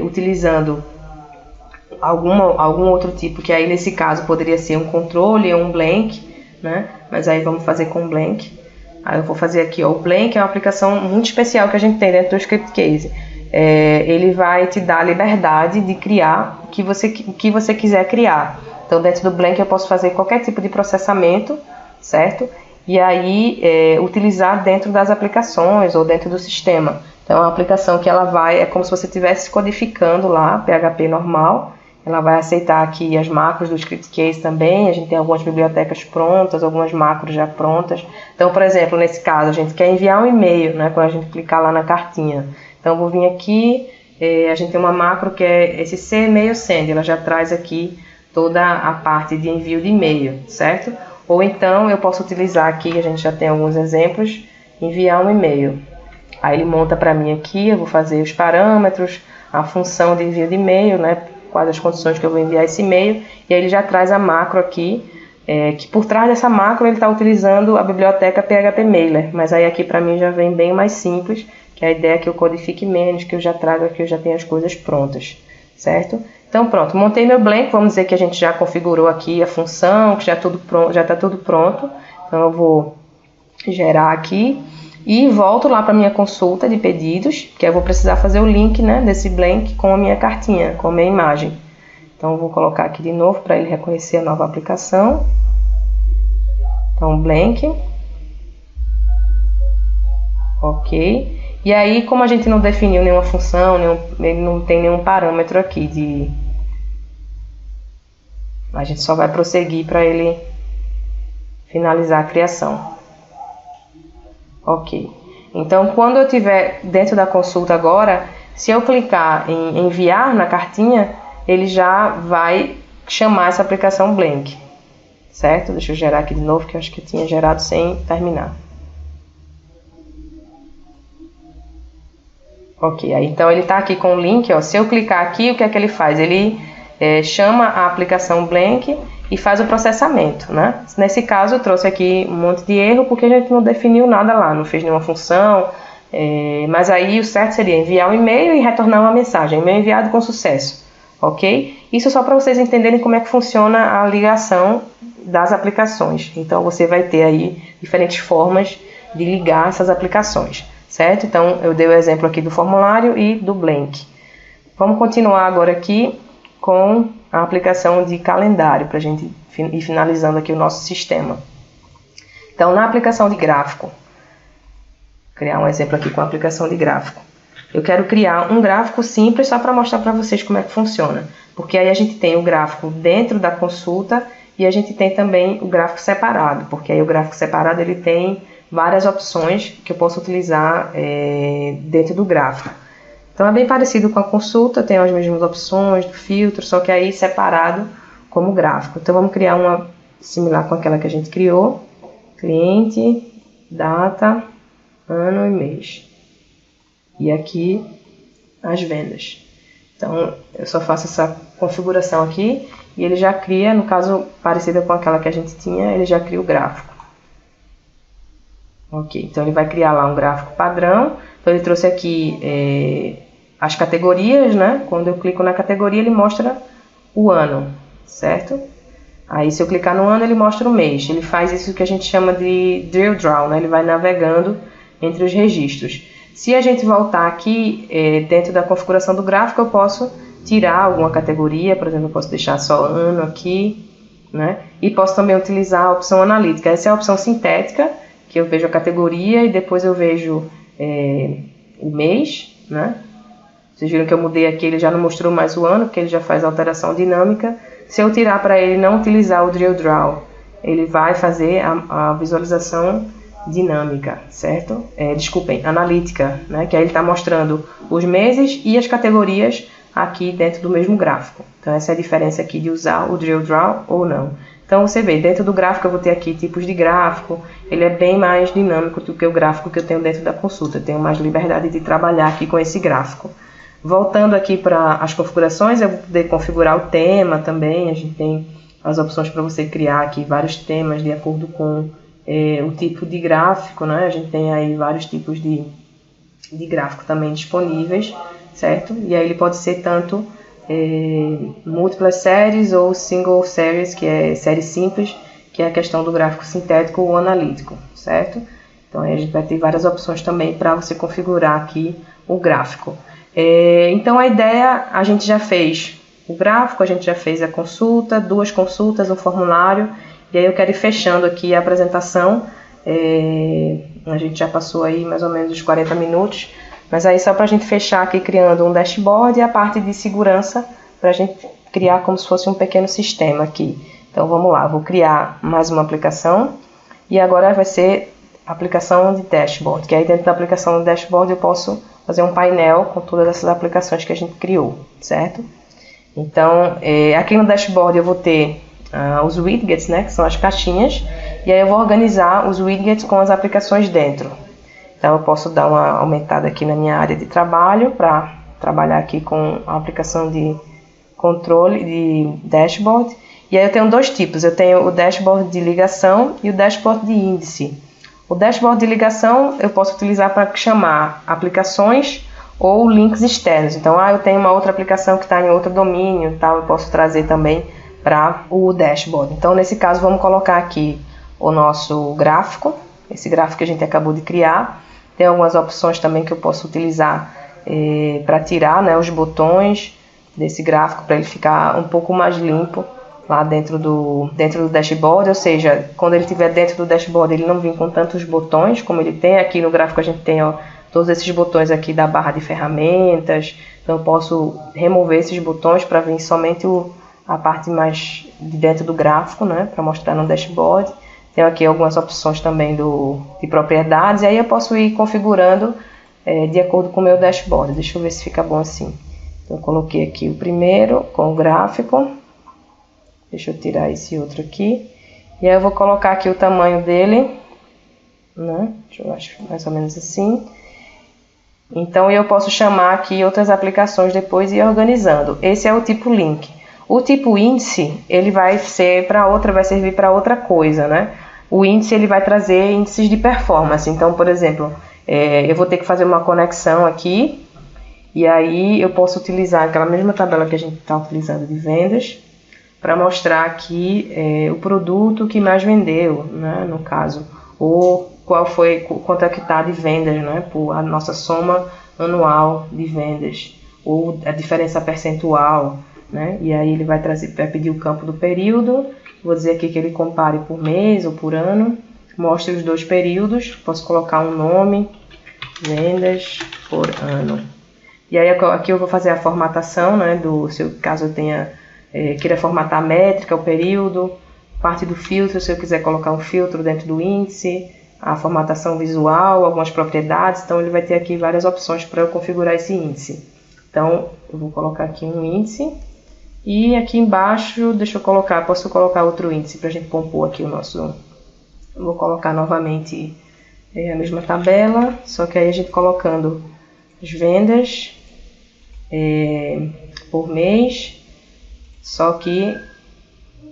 utilizando algum outro tipo, que aí nesse caso poderia ser um controle ou um blank, né? Mas aí vamos fazer com blank. Aí eu vou fazer aqui, ó, o blank é uma aplicação muito especial que a gente tem dentro do ScriptCase. Ele vai te dar a liberdade de criar o que você quiser criar. Então dentro do blank eu posso fazer qualquer tipo de processamento, certo? E aí utilizar dentro das aplicações ou dentro do sistema. Então é uma aplicação que ela é como se você estivesse codificando lá, PHP normal. Ela vai aceitar aqui as macros do ScriptCase também. A gente tem algumas bibliotecas prontas, algumas macros já prontas. Então, por exemplo, nesse caso, a gente quer enviar um e-mail, né, quando a gente clicar lá na cartinha. Então, eu vou vir aqui, a gente tem uma macro que é esse C-Mail Send. Ela já traz aqui toda a parte de envio de e-mail, certo? Ou então, eu posso utilizar aqui, a gente já tem alguns exemplos, enviar um e-mail. Aí ele monta para mim aqui, eu vou fazer os parâmetros, a função de envio de e-mail, né? Quais as condições que eu vou enviar esse e-mail, e aí ele já traz a macro aqui, que por trás dessa macro ele está utilizando a biblioteca PHP Mailer, mas aí aqui para mim já vem bem mais simples, que é a ideia que eu codifique menos, que eu já trago aqui, eu já tenho as coisas prontas, certo? Então pronto, montei meu blank, vamos dizer que a gente já configurou aqui a função, que já está tudo pronto, então eu vou gerar aqui, e volto lá para a minha consulta de pedidos, que eu vou precisar fazer o link, né, desse blank com a minha cartinha, com a minha imagem. Então, eu vou colocar aqui de novo para ele reconhecer a nova aplicação. Então, blank. Ok. E aí, como a gente não definiu nenhuma função, ele não tem nenhum parâmetro aqui a gente só vai prosseguir para ele finalizar a criação. Ok, então quando eu estiver dentro da consulta agora, se eu clicar em enviar na cartinha, ele já vai chamar essa aplicação blank, certo? Deixa eu gerar aqui de novo, que eu acho que eu tinha gerado sem terminar. Ok, aí então ele está aqui com o link, ó. Se eu clicar aqui, o que é que ele faz? Ele chama a aplicação blank e faz o processamento, né? Nesse caso eu trouxe aqui um monte de erro porque a gente não definiu nada lá, não fez nenhuma função, mas aí o certo seria enviar um e-mail e retornar uma mensagem, e-mail enviado com sucesso, ok? Isso só para vocês entenderem como é que funciona a ligação das aplicações. Então você vai ter aí diferentes formas de ligar essas aplicações, certo? Então eu dei o exemplo aqui do formulário e do blank. Vamos continuar agora aqui com a aplicação de calendário, para a gente ir finalizando aqui o nosso sistema. Então, na aplicação de gráfico, criar um exemplo aqui com a aplicação de gráfico. Eu quero criar um gráfico simples só para mostrar para vocês como é que funciona. Porque aí a gente tem o gráfico dentro da consulta e a gente tem também o gráfico separado. Porque aí o gráfico separado ele tem várias opções que eu posso utilizar dentro do gráfico. Então é bem parecido com a consulta, tem as mesmas opções do filtro, só que aí separado como gráfico. Então vamos criar uma similar com aquela que a gente criou. Cliente, data, ano e mês. E aqui as vendas. Então eu só faço essa configuração aqui e ele já cria, no caso parecida com aquela que a gente tinha, ele já cria o gráfico. Ok, então ele vai criar lá um gráfico padrão. Então ele trouxe aqui as categorias, né? Quando eu clico na categoria ele mostra o ano, certo? Aí se eu clicar no ano ele mostra o mês. Ele faz isso que a gente chama de drill down, né? Ele vai navegando entre os registros. Se a gente voltar aqui dentro da configuração do gráfico, eu posso tirar alguma categoria, por exemplo, eu posso deixar só ano aqui, né? E posso também utilizar a opção analítica. Essa é a opção sintética, que eu vejo a categoria e depois eu vejo o mês, né? Vocês viram que eu mudei aqui, ele já não mostrou mais o ano, porque ele já faz alteração dinâmica. Se eu tirar para ele não utilizar o drill draw, ele vai fazer a visualização dinâmica, certo? Desculpem, analítica, né? Que aí ele está mostrando os meses e as categorias aqui dentro do mesmo gráfico. Então essa é a diferença aqui de usar o Drill Draw ou não. Então você vê, dentro do gráfico eu vou ter aqui tipos de gráfico, ele é bem mais dinâmico do que o gráfico que eu tenho dentro da consulta, eu tenho mais liberdade de trabalhar aqui com esse gráfico. Voltando aqui para as configurações, eu vou poder configurar o tema também, a gente tem as opções para você criar aqui vários temas de acordo com o tipo de gráfico, né? A gente tem aí vários tipos de gráfico também disponíveis, certo? E aí ele pode ser tanto múltiplas séries ou single series, que é série simples, que é a questão do gráfico sintético ou analítico, certo? Então aí a gente vai ter várias opções também para você configurar aqui o gráfico. Então a ideia, a gente já fez o gráfico, a gente já fez a consulta, 2 consultas, um formulário, e aí eu quero ir fechando aqui a apresentação. A gente já passou aí mais ou menos os 40 minutos, mas aí só para a gente fechar aqui criando um dashboard e a parte de segurança para a gente criar como se fosse um pequeno sistema aqui. Então vamos lá, vou criar mais uma aplicação e agora vai ser a aplicação de dashboard, que aí dentro da aplicação do dashboard eu posso fazer um painel com todas essas aplicações que a gente criou, certo? Então aqui no dashboard eu vou ter os widgets, né, que são as caixinhas, e aí eu vou organizar os widgets com as aplicações dentro. Então eu posso dar uma aumentada aqui na minha área de trabalho para trabalhar aqui com a aplicação de controle de dashboard. E aí eu tenho 2 tipos, eu tenho o dashboard de ligação e o dashboard de índice. O dashboard de ligação eu posso utilizar para chamar aplicações ou links externos. Então eu tenho uma outra aplicação que está em outro domínio, tal, eu posso trazer também para o dashboard. Então nesse caso vamos colocar aqui o nosso gráfico, esse gráfico que a gente acabou de criar. Tem algumas opções também que eu posso utilizar para tirar, né, os botões desse gráfico para ele ficar um pouco mais limpo lá dentro do dashboard, ou seja, quando ele estiver dentro do dashboard ele não vem com tantos botões como ele tem. Aqui no gráfico a gente tem todos esses botões aqui da barra de ferramentas, então eu posso remover esses botões para vir somente a parte mais de dentro do gráfico, né, para mostrar no dashboard. Tenho aqui algumas opções também de propriedades, e aí eu posso ir configurando de acordo com o meu dashboard. Deixa eu ver se fica bom assim. Então eu coloquei aqui o primeiro com o gráfico. Deixa eu tirar esse outro aqui. E aí eu vou colocar aqui o tamanho dele, né? Deixa eu acho mais ou menos assim. Então eu posso chamar aqui outras aplicações depois e ir organizando. Esse é o tipo link. O tipo índice, ele vai servir para outra coisa, né? O índice ele vai trazer índices de performance. Então, por exemplo, eu vou ter que fazer uma conexão aqui, e aí eu posso utilizar aquela mesma tabela que a gente está utilizando de vendas, para mostrar aqui o produto que mais vendeu, né, no caso, ou quanto é que está de vendas, né, por a nossa soma anual de vendas, ou a diferença percentual, né, e aí ele vai pedir o campo do período. Vou dizer aqui que ele compare por mês ou por ano, mostre os 2 períodos, posso colocar um nome, vendas por ano. E aí aqui eu vou fazer a formatação, né, caso eu queira formatar a métrica, o período, parte do filtro, se eu quiser colocar um filtro dentro do índice, a formatação visual, algumas propriedades. Então ele vai ter aqui várias opções para eu configurar esse índice. Então eu vou colocar aqui um índice, e aqui embaixo posso colocar outro índice para a gente compor aqui o nosso. Vou colocar novamente a mesma tabela, só que aí a gente colocando as vendas por mês, só que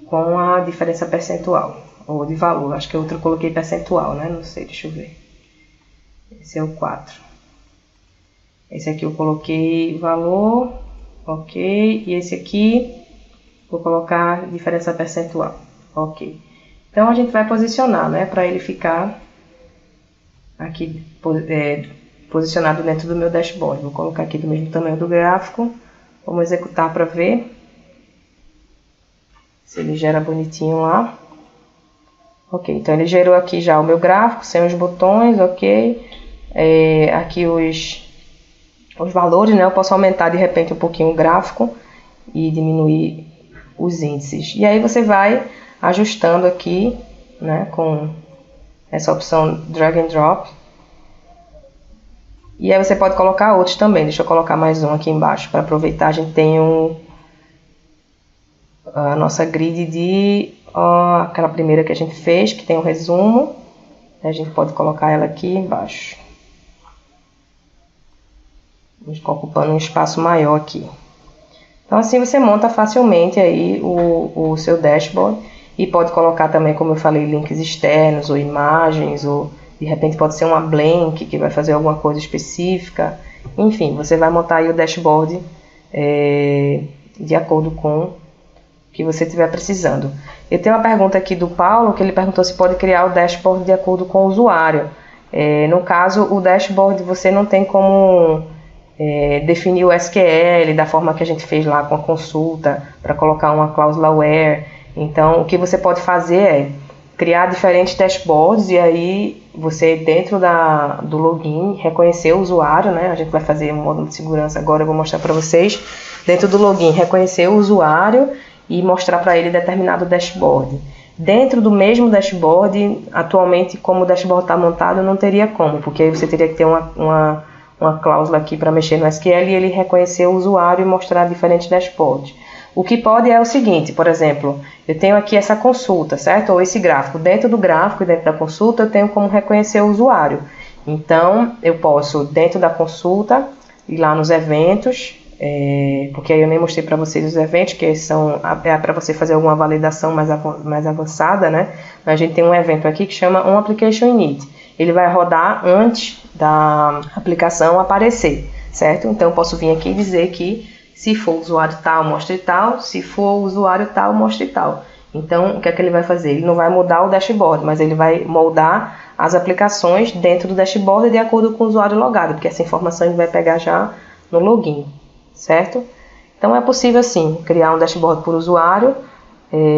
com a diferença percentual, ou de valor. Acho que eu coloquei percentual, né? Não sei, deixa eu ver. Esse é o 4. Esse aqui eu coloquei valor, ok. E esse aqui vou colocar diferença percentual, ok. Então a gente vai posicionar, né? Para ele ficar aqui posicionado dentro do meu dashboard. Vou colocar aqui do mesmo tamanho do gráfico. Vamos executar para ver se ele gera bonitinho lá. Ok, então ele gerou aqui já o meu gráfico, sem os botões, ok. Aqui os valores, né? Eu posso aumentar de repente um pouquinho o gráfico e diminuir os índices. E aí você vai ajustando aqui, né? Com essa opção Drag and Drop. E aí você pode colocar outros também. Deixa eu colocar mais um aqui embaixo para aproveitar. A gente tem a nossa grid de aquela primeira que a gente fez, que tem um resumo. A gente pode colocar ela aqui embaixo. Vamos ficar ocupando um espaço maior aqui. Então assim você monta facilmente aí o seu dashboard. E pode colocar também, como eu falei, links externos ou imagens, ou de repente pode ser uma blank que vai fazer alguma coisa específica. Enfim, você vai montar aí o dashboard de acordo com o que você estiver precisando. Eu tenho uma pergunta aqui do Paulo, que ele perguntou se pode criar o dashboard de acordo com o usuário. No caso, o dashboard você não tem como definir o SQL da forma que a gente fez lá com a consulta, para colocar uma cláusula where. Então, o que você pode fazer é criar diferentes dashboards e aí você, dentro do login, reconhecer o usuário, né? A gente vai fazer um módulo de segurança agora, eu vou mostrar para vocês. Dentro do login, reconhecer o usuário e mostrar para ele determinado dashboard. Dentro do mesmo dashboard, atualmente, como o dashboard está montado, não teria como, porque aí você teria que ter uma cláusula aqui para mexer no SQL e ele reconhecer o usuário e mostrar diferentes dashboards. O que pode é o seguinte, por exemplo, eu tenho aqui essa consulta, certo? Ou esse gráfico. Dentro do gráfico e dentro da consulta, eu tenho como reconhecer o usuário. Então, eu posso, dentro da consulta, ir lá nos eventos, porque aí eu nem mostrei para vocês os eventos, que são para você fazer alguma validação mais avançada, né? A gente tem um evento aqui que chama On Application Init. Ele vai rodar antes da aplicação aparecer, certo? Então, eu posso vir aqui e dizer que se for usuário tal, mostre tal. Se for usuário tal, mostre tal. Então, o que é que ele vai fazer? Ele não vai mudar o dashboard, mas ele vai moldar as aplicações dentro do dashboard de acordo com o usuário logado, porque essa informação ele vai pegar já no login, certo? Então, é possível, sim, criar um dashboard por usuário,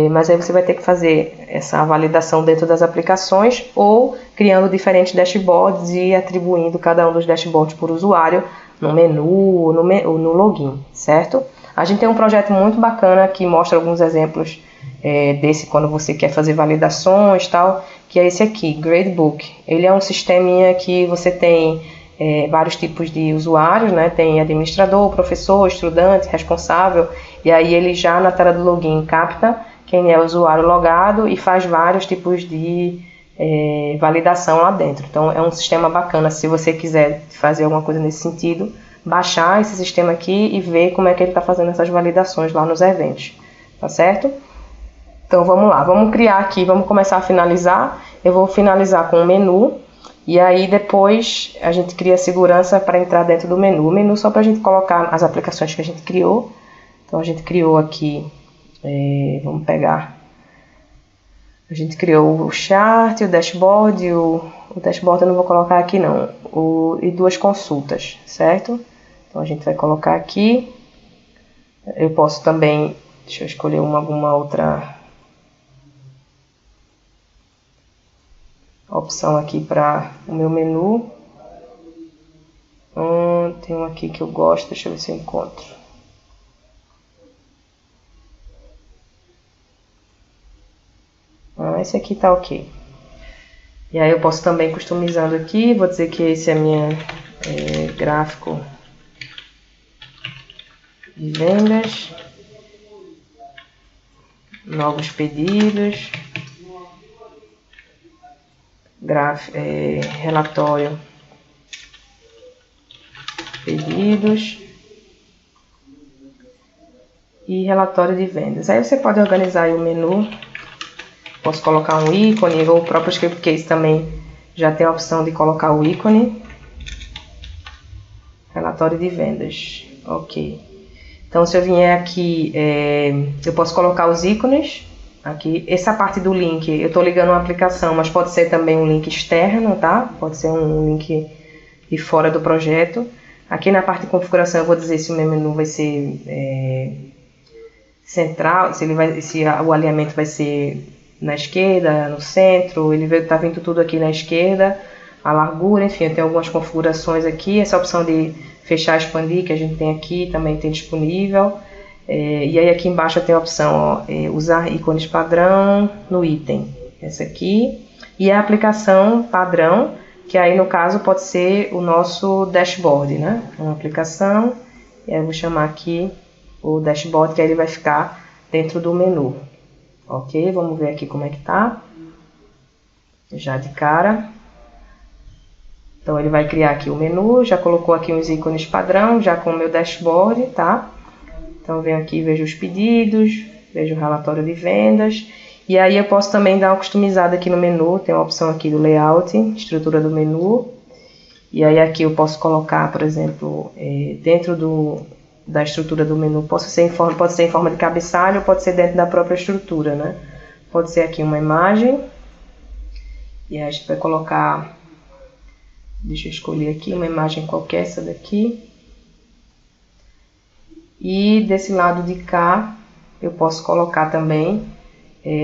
mas aí você vai ter que fazer essa validação dentro das aplicações ou criando diferentes dashboards e atribuindo cada um dos dashboards por usuário no menu, no login, certo? A gente tem um projeto muito bacana que mostra alguns exemplos desse quando você quer fazer validações e tal, que é esse aqui, Gradebook. Ele é um sisteminha que você tem vários tipos de usuários, né? Tem administrador, professor, estudante, responsável, e aí ele já na tela do login capta quem é o usuário logado e faz vários tipos de validação lá dentro. Então é um sistema bacana, se você quiser fazer alguma coisa nesse sentido, baixar esse sistema aqui e ver como é que ele está fazendo essas validações lá nos eventos, tá certo? Então vamos lá, vamos criar aqui, vamos começar a finalizar. Eu vou finalizar com o menu e aí depois a gente cria segurança para entrar dentro do menu. O menu só para a gente colocar as aplicações que a gente criou. Então a gente criou aqui, vamos pegar. A gente criou o chart, o dashboard, o dashboard eu não vou colocar aqui não, e duas consultas, certo? Então a gente vai colocar aqui, eu posso também, deixa eu escolher alguma outra opção aqui para o meu menu. Tem um aqui que eu gosto, deixa eu ver se eu encontro. Esse aqui tá ok. E aí eu posso também customizando aqui, vou dizer que esse é minha gráfico de vendas, novos pedidos, relatório pedidos e relatório de vendas. Aí você pode organizar aí o menu. Posso colocar um ícone, ou o próprio Scriptcase também já tem a opção de colocar o ícone. Relatório de vendas, ok. Então se eu vier aqui, eu posso colocar os ícones. Aqui, essa parte do link, eu estou ligando uma aplicação, mas pode ser também um link externo, tá? Pode ser um link de fora do projeto. Aqui na parte de configuração eu vou dizer se o meu menu vai ser central, se o alinhamento vai ser na esquerda, no centro, ele está vindo tudo aqui na esquerda, a largura, enfim, eu tenho algumas configurações aqui, essa opção de fechar e expandir que a gente tem aqui também tem disponível, e aí aqui embaixo eu tenho a opção, usar ícones padrão no item, essa aqui, e a aplicação padrão, que aí no caso pode ser o nosso dashboard, né? Uma aplicação, e aí eu vou chamar aqui o dashboard, que aí ele vai ficar dentro do menu. Ok, vamos ver aqui como é que tá. Já de cara. Então ele vai criar aqui o menu, já colocou aqui uns ícones padrão, já com o meu dashboard, tá? Então eu venho aqui, vejo os pedidos, vejo o relatório de vendas. E aí eu posso também dar uma customizada aqui no menu, tem uma opção aqui do layout, estrutura do menu. E aí aqui eu posso colocar, por exemplo, dentro da estrutura do menu, pode ser em forma de cabeçalho ou pode ser dentro da própria estrutura, né? Pode ser aqui uma imagem. E aí a gente vai colocar, deixa eu escolher aqui uma imagem qualquer, essa daqui. E desse lado de cá eu posso colocar também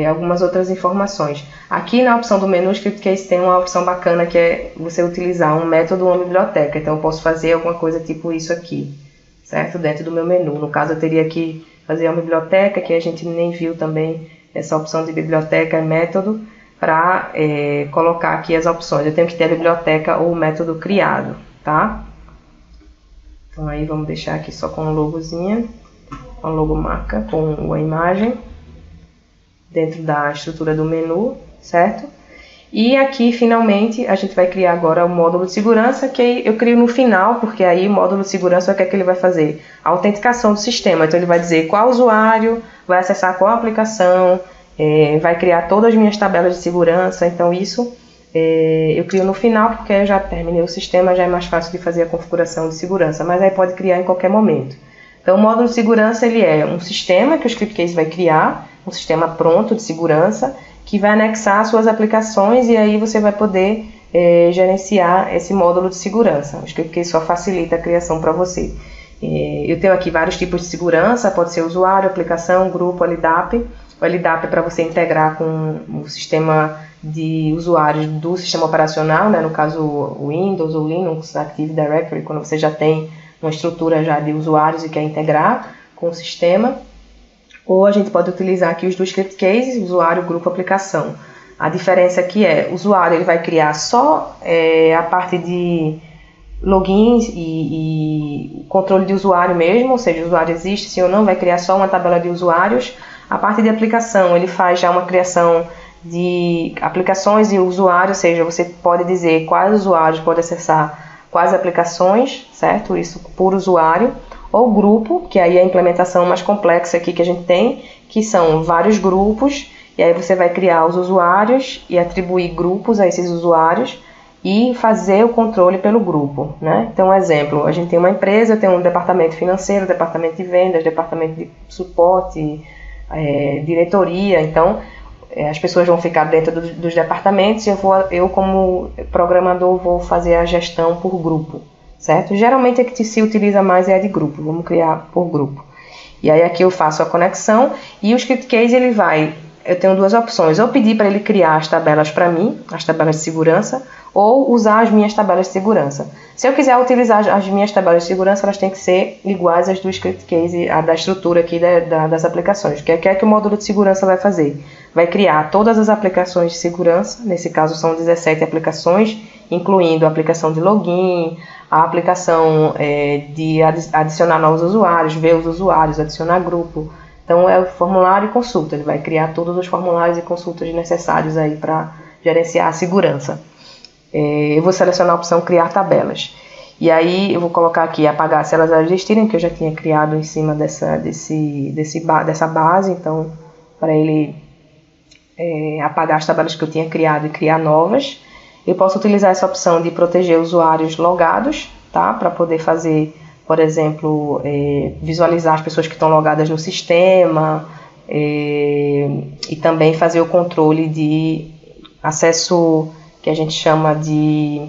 algumas outras informações. Aqui na opção do menu ScriptCase tem uma opção bacana que é você utilizar um método ou uma biblioteca. Então eu posso fazer alguma coisa tipo isso aqui, certo? Dentro do meu menu. No caso eu teria que fazer uma biblioteca, que a gente nem viu também essa opção de biblioteca e método, para colocar aqui as opções. Eu tenho que ter a biblioteca ou o método criado, tá? Então aí vamos deixar aqui só com um logozinho, uma logomarca com a imagem, dentro da estrutura do menu, certo? E aqui, finalmente, a gente vai criar agora o módulo de segurança, que eu crio no final, porque aí o módulo de segurança, o que é que ele vai fazer? A autenticação do sistema. Então ele vai dizer qual usuário vai acessar qual aplicação, vai criar todas as minhas tabelas de segurança. Então isso eu crio no final, porque eu já terminei o sistema, já é mais fácil de fazer a configuração de segurança, mas aí pode criar em qualquer momento. Então o módulo de segurança ele é um sistema que o ScriptCase vai criar, um sistema pronto de segurança, que vai anexar suas aplicações e aí você vai poder gerenciar esse módulo de segurança. O ScriptCase só facilita a criação para você. Eu tenho aqui vários tipos de segurança, pode ser usuário, aplicação, grupo, LDAP. O LDAP é para você integrar com o sistema de usuários do sistema operacional, né? No caso o Windows ou Linux, Active Directory, quando você já tem uma estrutura já de usuários e quer integrar com o sistema. Ou a gente pode utilizar aqui os do ScriptCase, usuário, grupo, aplicação. A diferença aqui é, o usuário ele vai criar só a parte de logins e controle de usuário mesmo, ou seja, o usuário existe, sim ou não, vai criar só uma tabela de usuários. A parte de aplicação, ele faz já uma criação de aplicações e usuário, ou seja, você pode dizer quais usuários podem acessar quais aplicações, certo? Isso por usuário. Ou grupo, que aí é a implementação mais complexa aqui que a gente tem, que são vários grupos, e aí você vai criar os usuários e atribuir grupos a esses usuários e fazer o controle pelo grupo, né? Então, exemplo, a gente tem uma empresa, tem um departamento financeiro, departamento de vendas, departamento de suporte, diretoria, então as pessoas vão ficar dentro dos departamentos e eu como programador vou fazer a gestão por grupo. Certo? Geralmente a que se utiliza mais é a de grupo, vamos criar por grupo. E aí aqui eu faço a conexão e o ScriptCase eu tenho duas opções, ou pedir para ele criar as tabelas para mim, as tabelas de segurança, ou usar as minhas tabelas de segurança. Se eu quiser utilizar as minhas tabelas de segurança, elas têm que ser iguais às do ScriptCase, a da estrutura aqui das aplicações. O que é que o módulo de segurança vai fazer? Vai criar todas as aplicações de segurança, nesse caso são 17 aplicações, incluindo a aplicação de login, a aplicação de adicionar novos usuários, ver os usuários, adicionar grupo. Então é o formulário e consulta, ele vai criar todos os formulários e consultas necessários aí para gerenciar a segurança. Eu vou selecionar a opção criar tabelas. E aí eu vou colocar aqui apagar se elas existirem, que eu já tinha criado em cima dessa base, então para ele apagar as tabelas que eu tinha criado e criar novas. Eu posso utilizar essa opção de proteger usuários logados, tá? Para poder fazer, por exemplo, visualizar as pessoas que estão logadas no sistema e também fazer o controle de acesso, que a gente chama de...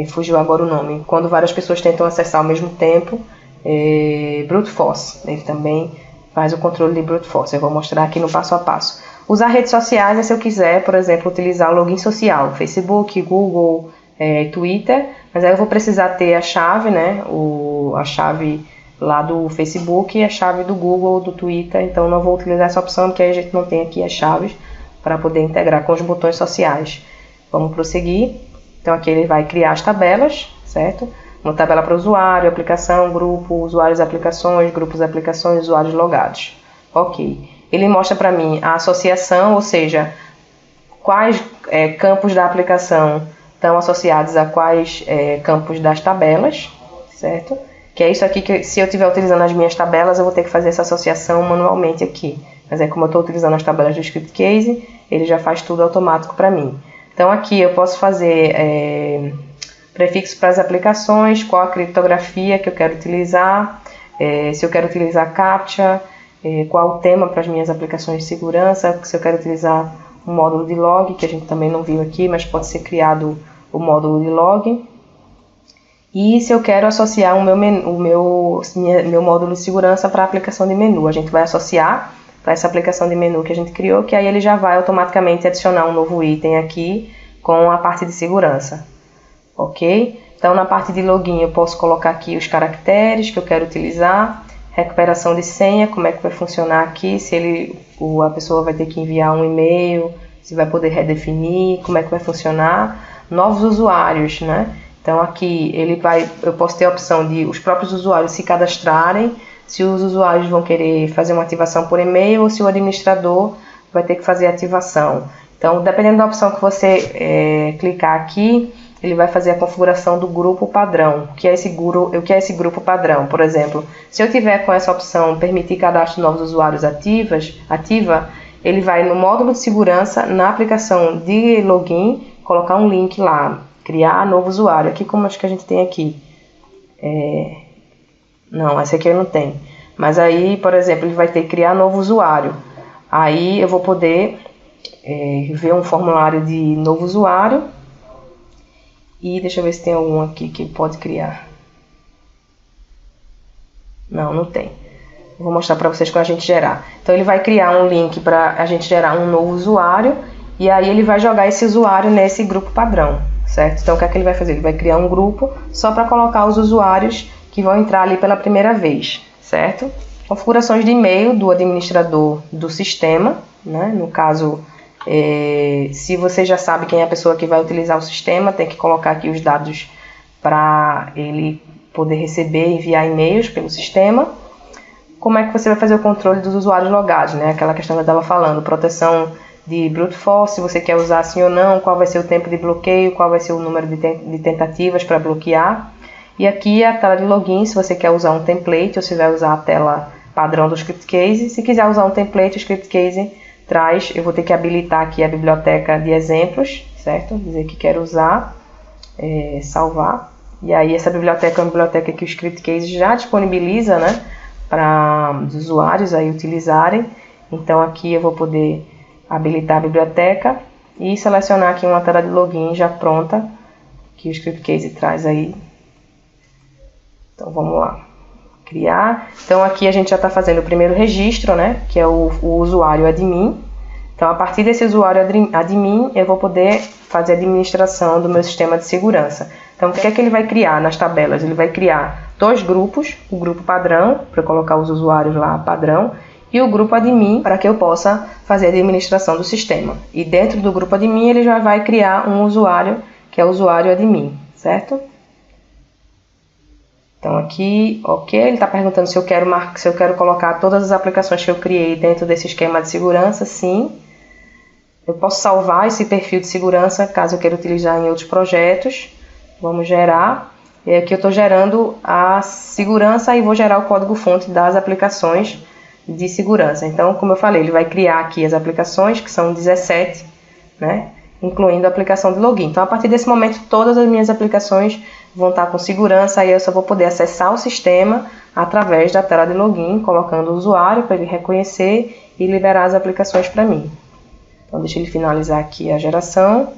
fugiu agora o nome. Quando várias pessoas tentam acessar ao mesmo tempo, brute force. Ele também faz o controle de brute force. Eu vou mostrar aqui no passo a passo. Usar redes sociais, se eu quiser, por exemplo, utilizar o login social, Facebook, Google, Twitter, mas aí eu vou precisar ter a chave, né, a chave lá do Facebook e a chave do Google, do Twitter, então não vou utilizar essa opção, porque aí a gente não tem aqui as chaves para poder integrar com os botões sociais. Vamos prosseguir. Então aqui ele vai criar as tabelas, certo? Uma tabela para usuário, aplicação, grupo, usuários, aplicações, grupos, aplicações, usuários logados. Ok. Ele mostra para mim a associação, ou seja, quais campos da aplicação estão associados a quais campos das tabelas, certo? Que é isso aqui que, se eu estiver utilizando as minhas tabelas, eu vou ter que fazer essa associação manualmente aqui. Mas como eu estou utilizando as tabelas do Script Case, ele já faz tudo automático para mim. Então aqui eu posso fazer prefixo para as aplicações, qual a criptografia que eu quero utilizar, se eu quero utilizar CAPTCHA, qual o tema para as minhas aplicações de segurança, se eu quero utilizar um módulo de log, que a gente também não viu aqui, mas pode ser criado o módulo de log. E se eu quero associar o meu módulo de segurança para a aplicação de menu, a gente vai associar para essa aplicação de menu que a gente criou, que aí ele já vai automaticamente adicionar um novo item aqui com a parte de segurança. Ok? Então na parte de login eu posso colocar aqui os caracteres que eu quero utilizar, recuperação de senha, como é que vai funcionar aqui, se a pessoa vai ter que enviar um e-mail, se vai poder redefinir, como é que vai funcionar, novos usuários, né? Então aqui eu posso ter a opção de os próprios usuários se cadastrarem, se os usuários vão querer fazer uma ativação por e-mail ou se o administrador vai ter que fazer a ativação. Então, dependendo da opção que você clicar aqui, ele vai fazer a configuração do grupo padrão. O que é esse grupo padrão? Por exemplo, se eu tiver com essa opção permitir cadastro de novos usuários ativa, ele vai no módulo de segurança, na aplicação de login, colocar um link lá, criar novo usuário. Aqui como acho que a gente tem aqui. Não, essa aqui eu não tenho. Mas aí, por exemplo, ele vai ter que criar novo usuário. Aí eu vou poder ver um formulário de novo usuário. E deixa eu ver se tem algum aqui que pode criar. Não tem. Vou mostrar para vocês quando a gente gerar. Então ele vai criar um link para a gente gerar um novo usuário. E aí ele vai jogar esse usuário nesse grupo padrão, certo? Então o que é que ele vai fazer? Ele vai criar um grupo só para colocar os usuários que vão entrar ali pela primeira vez, certo? Configurações de e-mail do administrador do sistema, né? No caso, se você já sabe quem é a pessoa que vai utilizar o sistema, tem que colocar aqui os dados para ele poder receber e enviar e-mails pelo sistema. Como é que você vai fazer o controle dos usuários logados, né? Aquela questão que eu estava falando, proteção de brute force, se você quer usar sim ou não, qual vai ser o tempo de bloqueio, qual vai ser o número de tentativas para bloquear. E aqui é a tela de login, se você quer usar um template ou se vai usar a tela padrão do Script Case. Se quiser usar um template, o Script Case traz, eu vou ter que habilitar aqui a biblioteca de exemplos, certo? Dizer que quero usar, salvar. E aí essa biblioteca é uma biblioteca que o Script Case já disponibiliza, né, para os usuários aí utilizarem. Então aqui eu vou poder habilitar a biblioteca e selecionar aqui uma tela de login já pronta, que o Script Case traz aí. Então vamos lá, criar. Então aqui a gente já está fazendo o primeiro registro, né, que é o usuário admin. Então a partir desse usuário admin eu vou poder fazer a administração do meu sistema de segurança. Então o que é que ele vai criar nas tabelas? Ele vai criar dois grupos, o grupo padrão, para colocar os usuários lá padrão, e o grupo admin, para que eu possa fazer a administração do sistema. E dentro do grupo admin ele já vai criar um usuário, que é o usuário admin, certo? Então aqui, ok, ele está perguntando se eu quero colocar todas as aplicações que eu criei dentro desse esquema de segurança, sim. Eu posso salvar esse perfil de segurança caso eu queira utilizar em outros projetos. Vamos gerar. E aqui eu estou gerando a segurança e vou gerar o código-fonte das aplicações de segurança. Então, como eu falei, ele vai criar aqui as aplicações, que são 17, né? Incluindo a aplicação de login. Então, a partir desse momento, todas as minhas aplicações vão estar com segurança e eu só vou poder acessar o sistema através da tela de login, colocando o usuário para ele reconhecer e liberar as aplicações para mim. Então, deixa ele finalizar aqui a geração.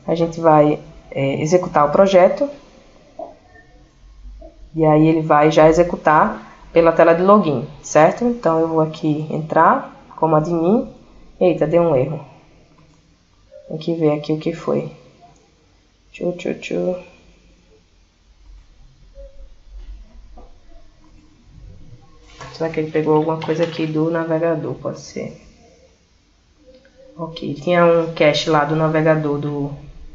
A gente vai executar o projeto. E aí ele vai já executar pela tela de login, certo? Então, eu vou aqui entrar como admin. Eita, deu um erro. Tem que ver aqui o que foi. Será que ele pegou alguma coisa aqui do navegador? Pode ser. Ok, tinha um cache lá do navegador do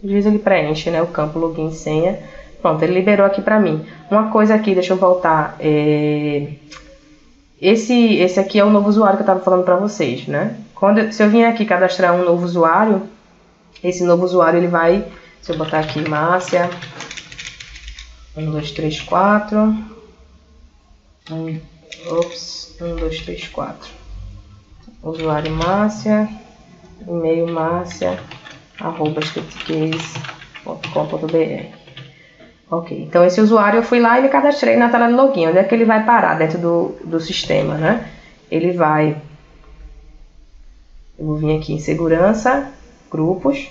Às vezes ele preenche, né, o campo login e senha. Pronto, ele liberou aqui para mim. Uma coisa aqui, deixa eu voltar. Esse aqui é o novo usuário que eu estava falando para vocês, né? Se eu vim aqui cadastrar um novo usuário, esse novo usuário ele vai... Se eu botar aqui Márcia 1, 2, 3, 4. 1, 2, 3, 4. Usuário Márcia, e-mail marcia@scriptcase.com.br. Ok, então esse usuário eu fui lá e me cadastrei na tela de login. Onde é que ele vai parar dentro do sistema, né? Ele vai... Eu vou vir aqui em segurança, grupos.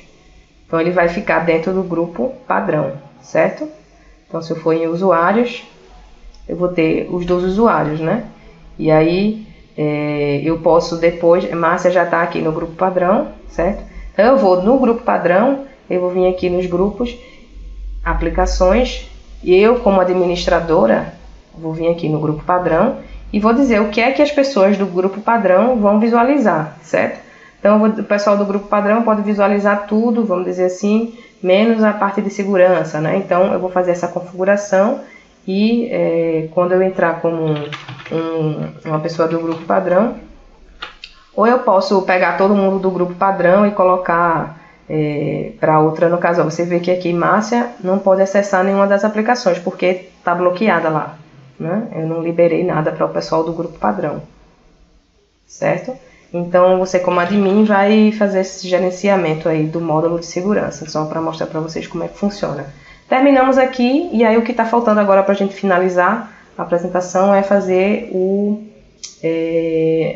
Então ele vai ficar dentro do grupo padrão, certo? Então se eu for em usuários, eu vou ter os 2 usuários, né? E aí eu posso depois... Márcia já está aqui no grupo padrão, certo? Então eu vou no grupo padrão, eu vou vir aqui nos grupos, aplicações, e eu como administradora, vou vir aqui no grupo padrão e vou dizer o que é que as pessoas do grupo padrão vão visualizar, certo? Então o pessoal do grupo padrão pode visualizar tudo, vamos dizer assim, menos a parte de segurança, né? Então eu vou fazer essa configuração e quando eu entrar como uma pessoa do grupo padrão, ou eu posso pegar todo mundo do grupo padrão e colocar para outra, no caso, ó, você vê que aqui Márcia não pode acessar nenhuma das aplicações, porque está bloqueada lá, né? Eu não liberei nada para o pessoal do grupo padrão, certo? Então você como admin vai fazer esse gerenciamento aí do módulo de segurança, só para mostrar para vocês como é que funciona. Terminamos aqui, e aí o que está faltando agora para a gente finalizar a apresentação é fazer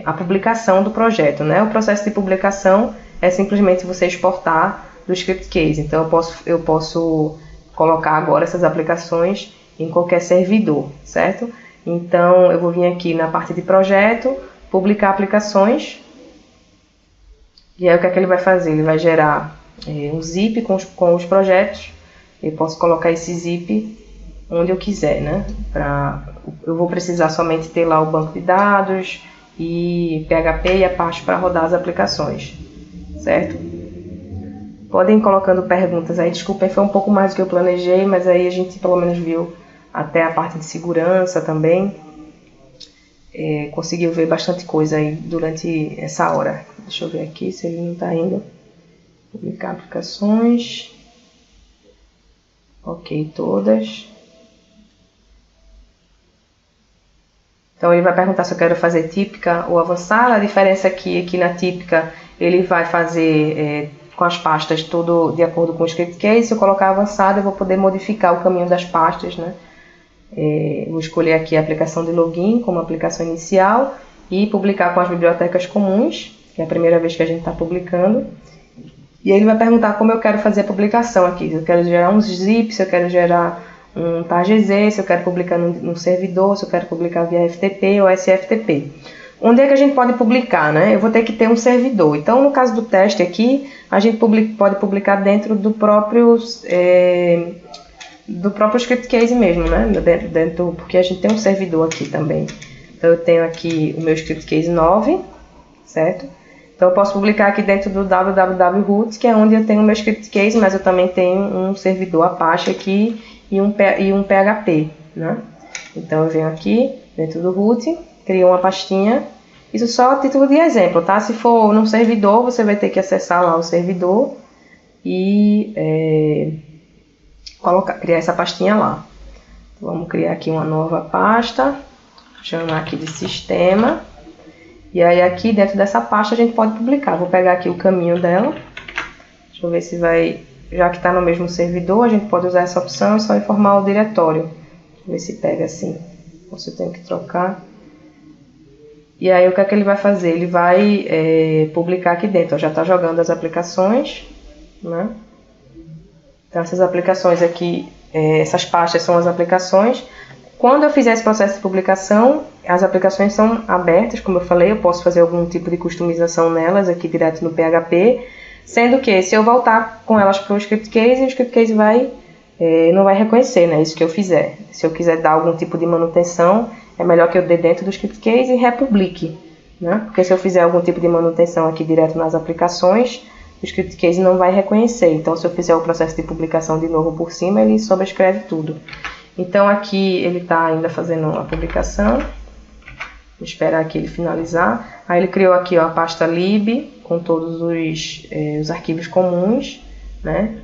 a publicação do projeto, né? O processo de publicação é simplesmente você exportar do script case. Então eu posso colocar agora essas aplicações em qualquer servidor, certo? Então eu vou vir aqui na parte de projeto, publicar aplicações, e aí o que é que ele vai fazer? Ele vai gerar um zip com os projetos. Eu posso colocar esse zip onde eu quiser, né? Eu vou precisar somente ter lá o banco de dados e PHP e Apache para rodar as aplicações, certo? Podem ir colocando perguntas aí, desculpem, foi um pouco mais do que eu planejei, mas aí a gente pelo menos viu até a parte de segurança também. Conseguiu ver bastante coisa aí durante essa hora. Deixa eu ver aqui se ele não está indo. Publicar aplicações. Ok, todas. Então ele vai perguntar se eu quero fazer típica ou avançada. A diferença aqui é que na típica ele vai fazer com as pastas tudo de acordo com o script case. Se eu colocar avançada, eu vou poder modificar o caminho das pastas, né? Vou escolher aqui a aplicação de login como aplicação inicial e publicar com as bibliotecas comuns, que é a primeira vez que a gente está publicando. E aí ele vai perguntar como eu quero fazer a publicação aqui. Se eu quero gerar um zip, se eu quero gerar um targz, se eu quero publicar no servidor, se eu quero publicar via FTP ou SFTP. Onde é que a gente pode publicar, né? Eu vou ter que ter um servidor. Então, no caso do teste aqui, a gente pode publicar dentro do próprio script case mesmo, né? Porque a gente tem um servidor aqui também. Então eu tenho aqui o meu script case 9, certo? Então eu posso publicar aqui dentro do www.root, que é onde eu tenho o meu script case, mas eu também tenho um servidor Apache aqui e um PHP, né? Então eu venho aqui dentro do root, crio uma pastinha. Isso só a título de exemplo, tá? Se for num servidor, você vai ter que acessar lá o servidor e criar essa pastinha lá. Vamos criar aqui uma nova pasta, chamar aqui de sistema, e aí aqui dentro dessa pasta a gente pode publicar. Vou pegar aqui o caminho dela, deixa eu ver se vai, já que está no mesmo servidor, a gente pode usar essa opção e só informar o diretório. Deixa eu ver se pega assim, ou se eu tenho que trocar. E aí o que é que ele vai fazer? Ele vai publicar aqui dentro, já está jogando as aplicações, né? Então essas aplicações aqui, essas pastas são as aplicações. Quando eu fizer esse processo de publicação, as aplicações são abertas, como eu falei, eu posso fazer algum tipo de customização nelas aqui direto no PHP, sendo que se eu voltar com elas para o script case, o script case não vai reconhecer, né, isso que eu fizer. Se eu quiser dar algum tipo de manutenção, é melhor que eu dê dentro do script case e republique, né? Porque se eu fizer algum tipo de manutenção aqui direto nas aplicações, o script case não vai reconhecer. Então, se eu fizer o processo de publicação de novo por cima, ele sobrescreve tudo. Então, aqui ele está ainda fazendo a publicação. Vou esperar aqui ele finalizar. Aí ele criou aqui, ó, a pasta lib com todos os arquivos comuns, né?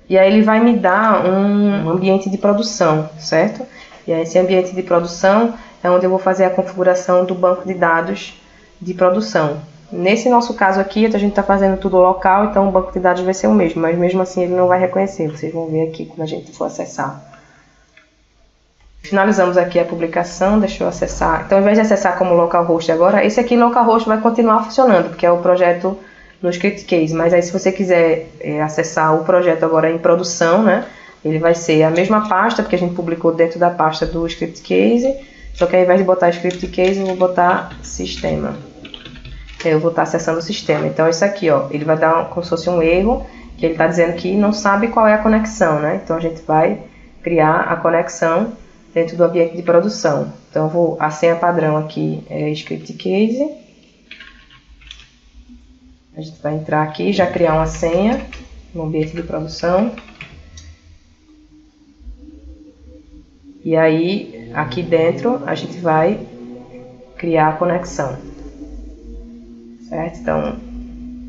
E aí ele vai me dar um ambiente de produção, certo? E aí esse ambiente de produção é onde eu vou fazer a configuração do banco de dados de produção. Nesse nosso caso aqui, a gente está fazendo tudo local, então o banco de dados vai ser o mesmo, mas mesmo assim ele não vai reconhecer. Vocês vão ver aqui quando a gente for acessar. Finalizamos aqui a publicação, deixa eu acessar. Então, ao invés de acessar como localhost agora, esse aqui localhost vai continuar funcionando, porque é o projeto no script case. Mas aí, se você quiser acessar o projeto agora em produção, né, ele vai ser a mesma pasta, porque a gente publicou dentro da pasta do script case, só que ao invés de botar script case, eu vou botar sistema. Eu vou estar acessando o sistema. Então, isso aqui, ó, ele vai dar como se fosse um erro, que ele está dizendo que não sabe qual é a conexão, né? Então, a gente vai criar a conexão dentro do ambiente de produção. Então, a senha padrão aqui é script case. A gente vai entrar aqui, já criar uma senha no ambiente de produção. E aí, aqui dentro, a gente vai criar a conexão. Certo? Então,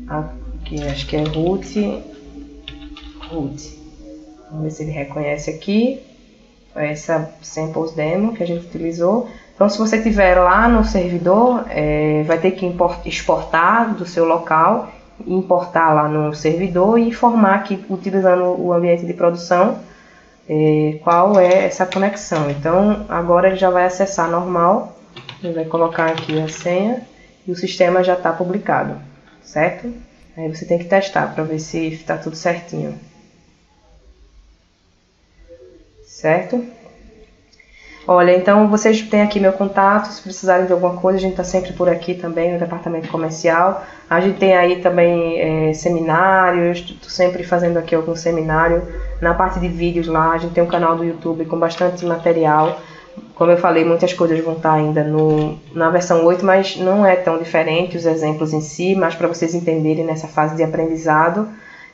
aqui acho que é root. Vamos ver se ele reconhece aqui. Essa samples demo que a gente utilizou. Então, se você tiver lá no servidor, vai ter que exportar do seu local, importar lá no servidor e informar que, utilizando o ambiente de produção, qual é essa conexão. Então, agora ele já vai acessar normal, ele vai colocar aqui a senha e o sistema já está publicado, certo? Aí você tem que testar para ver se está tudo certinho. Certo? Olha, então vocês têm aqui meu contato, se precisarem de alguma coisa, a gente está sempre por aqui também no departamento comercial. A gente tem aí também seminários, estou sempre fazendo aqui algum seminário. Na parte de vídeos lá, a gente tem um canal do YouTube com bastante material. Como eu falei, muitas coisas vão estar ainda na versão 8, mas não é tão diferente os exemplos em si, mas para vocês entenderem nessa fase de aprendizado.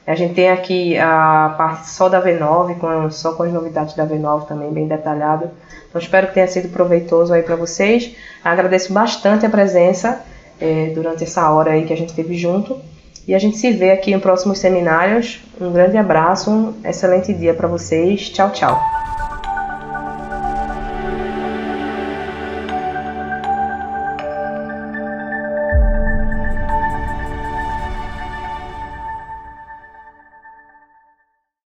A gente tem aqui a parte só da V9, só com as novidades da V9 também, bem detalhado. Então, espero que tenha sido proveitoso aí para vocês. Agradeço bastante a presença durante essa hora aí que a gente esteve junto. E a gente se vê aqui em próximos seminários. Um grande abraço, um excelente dia para vocês. Tchau, tchau.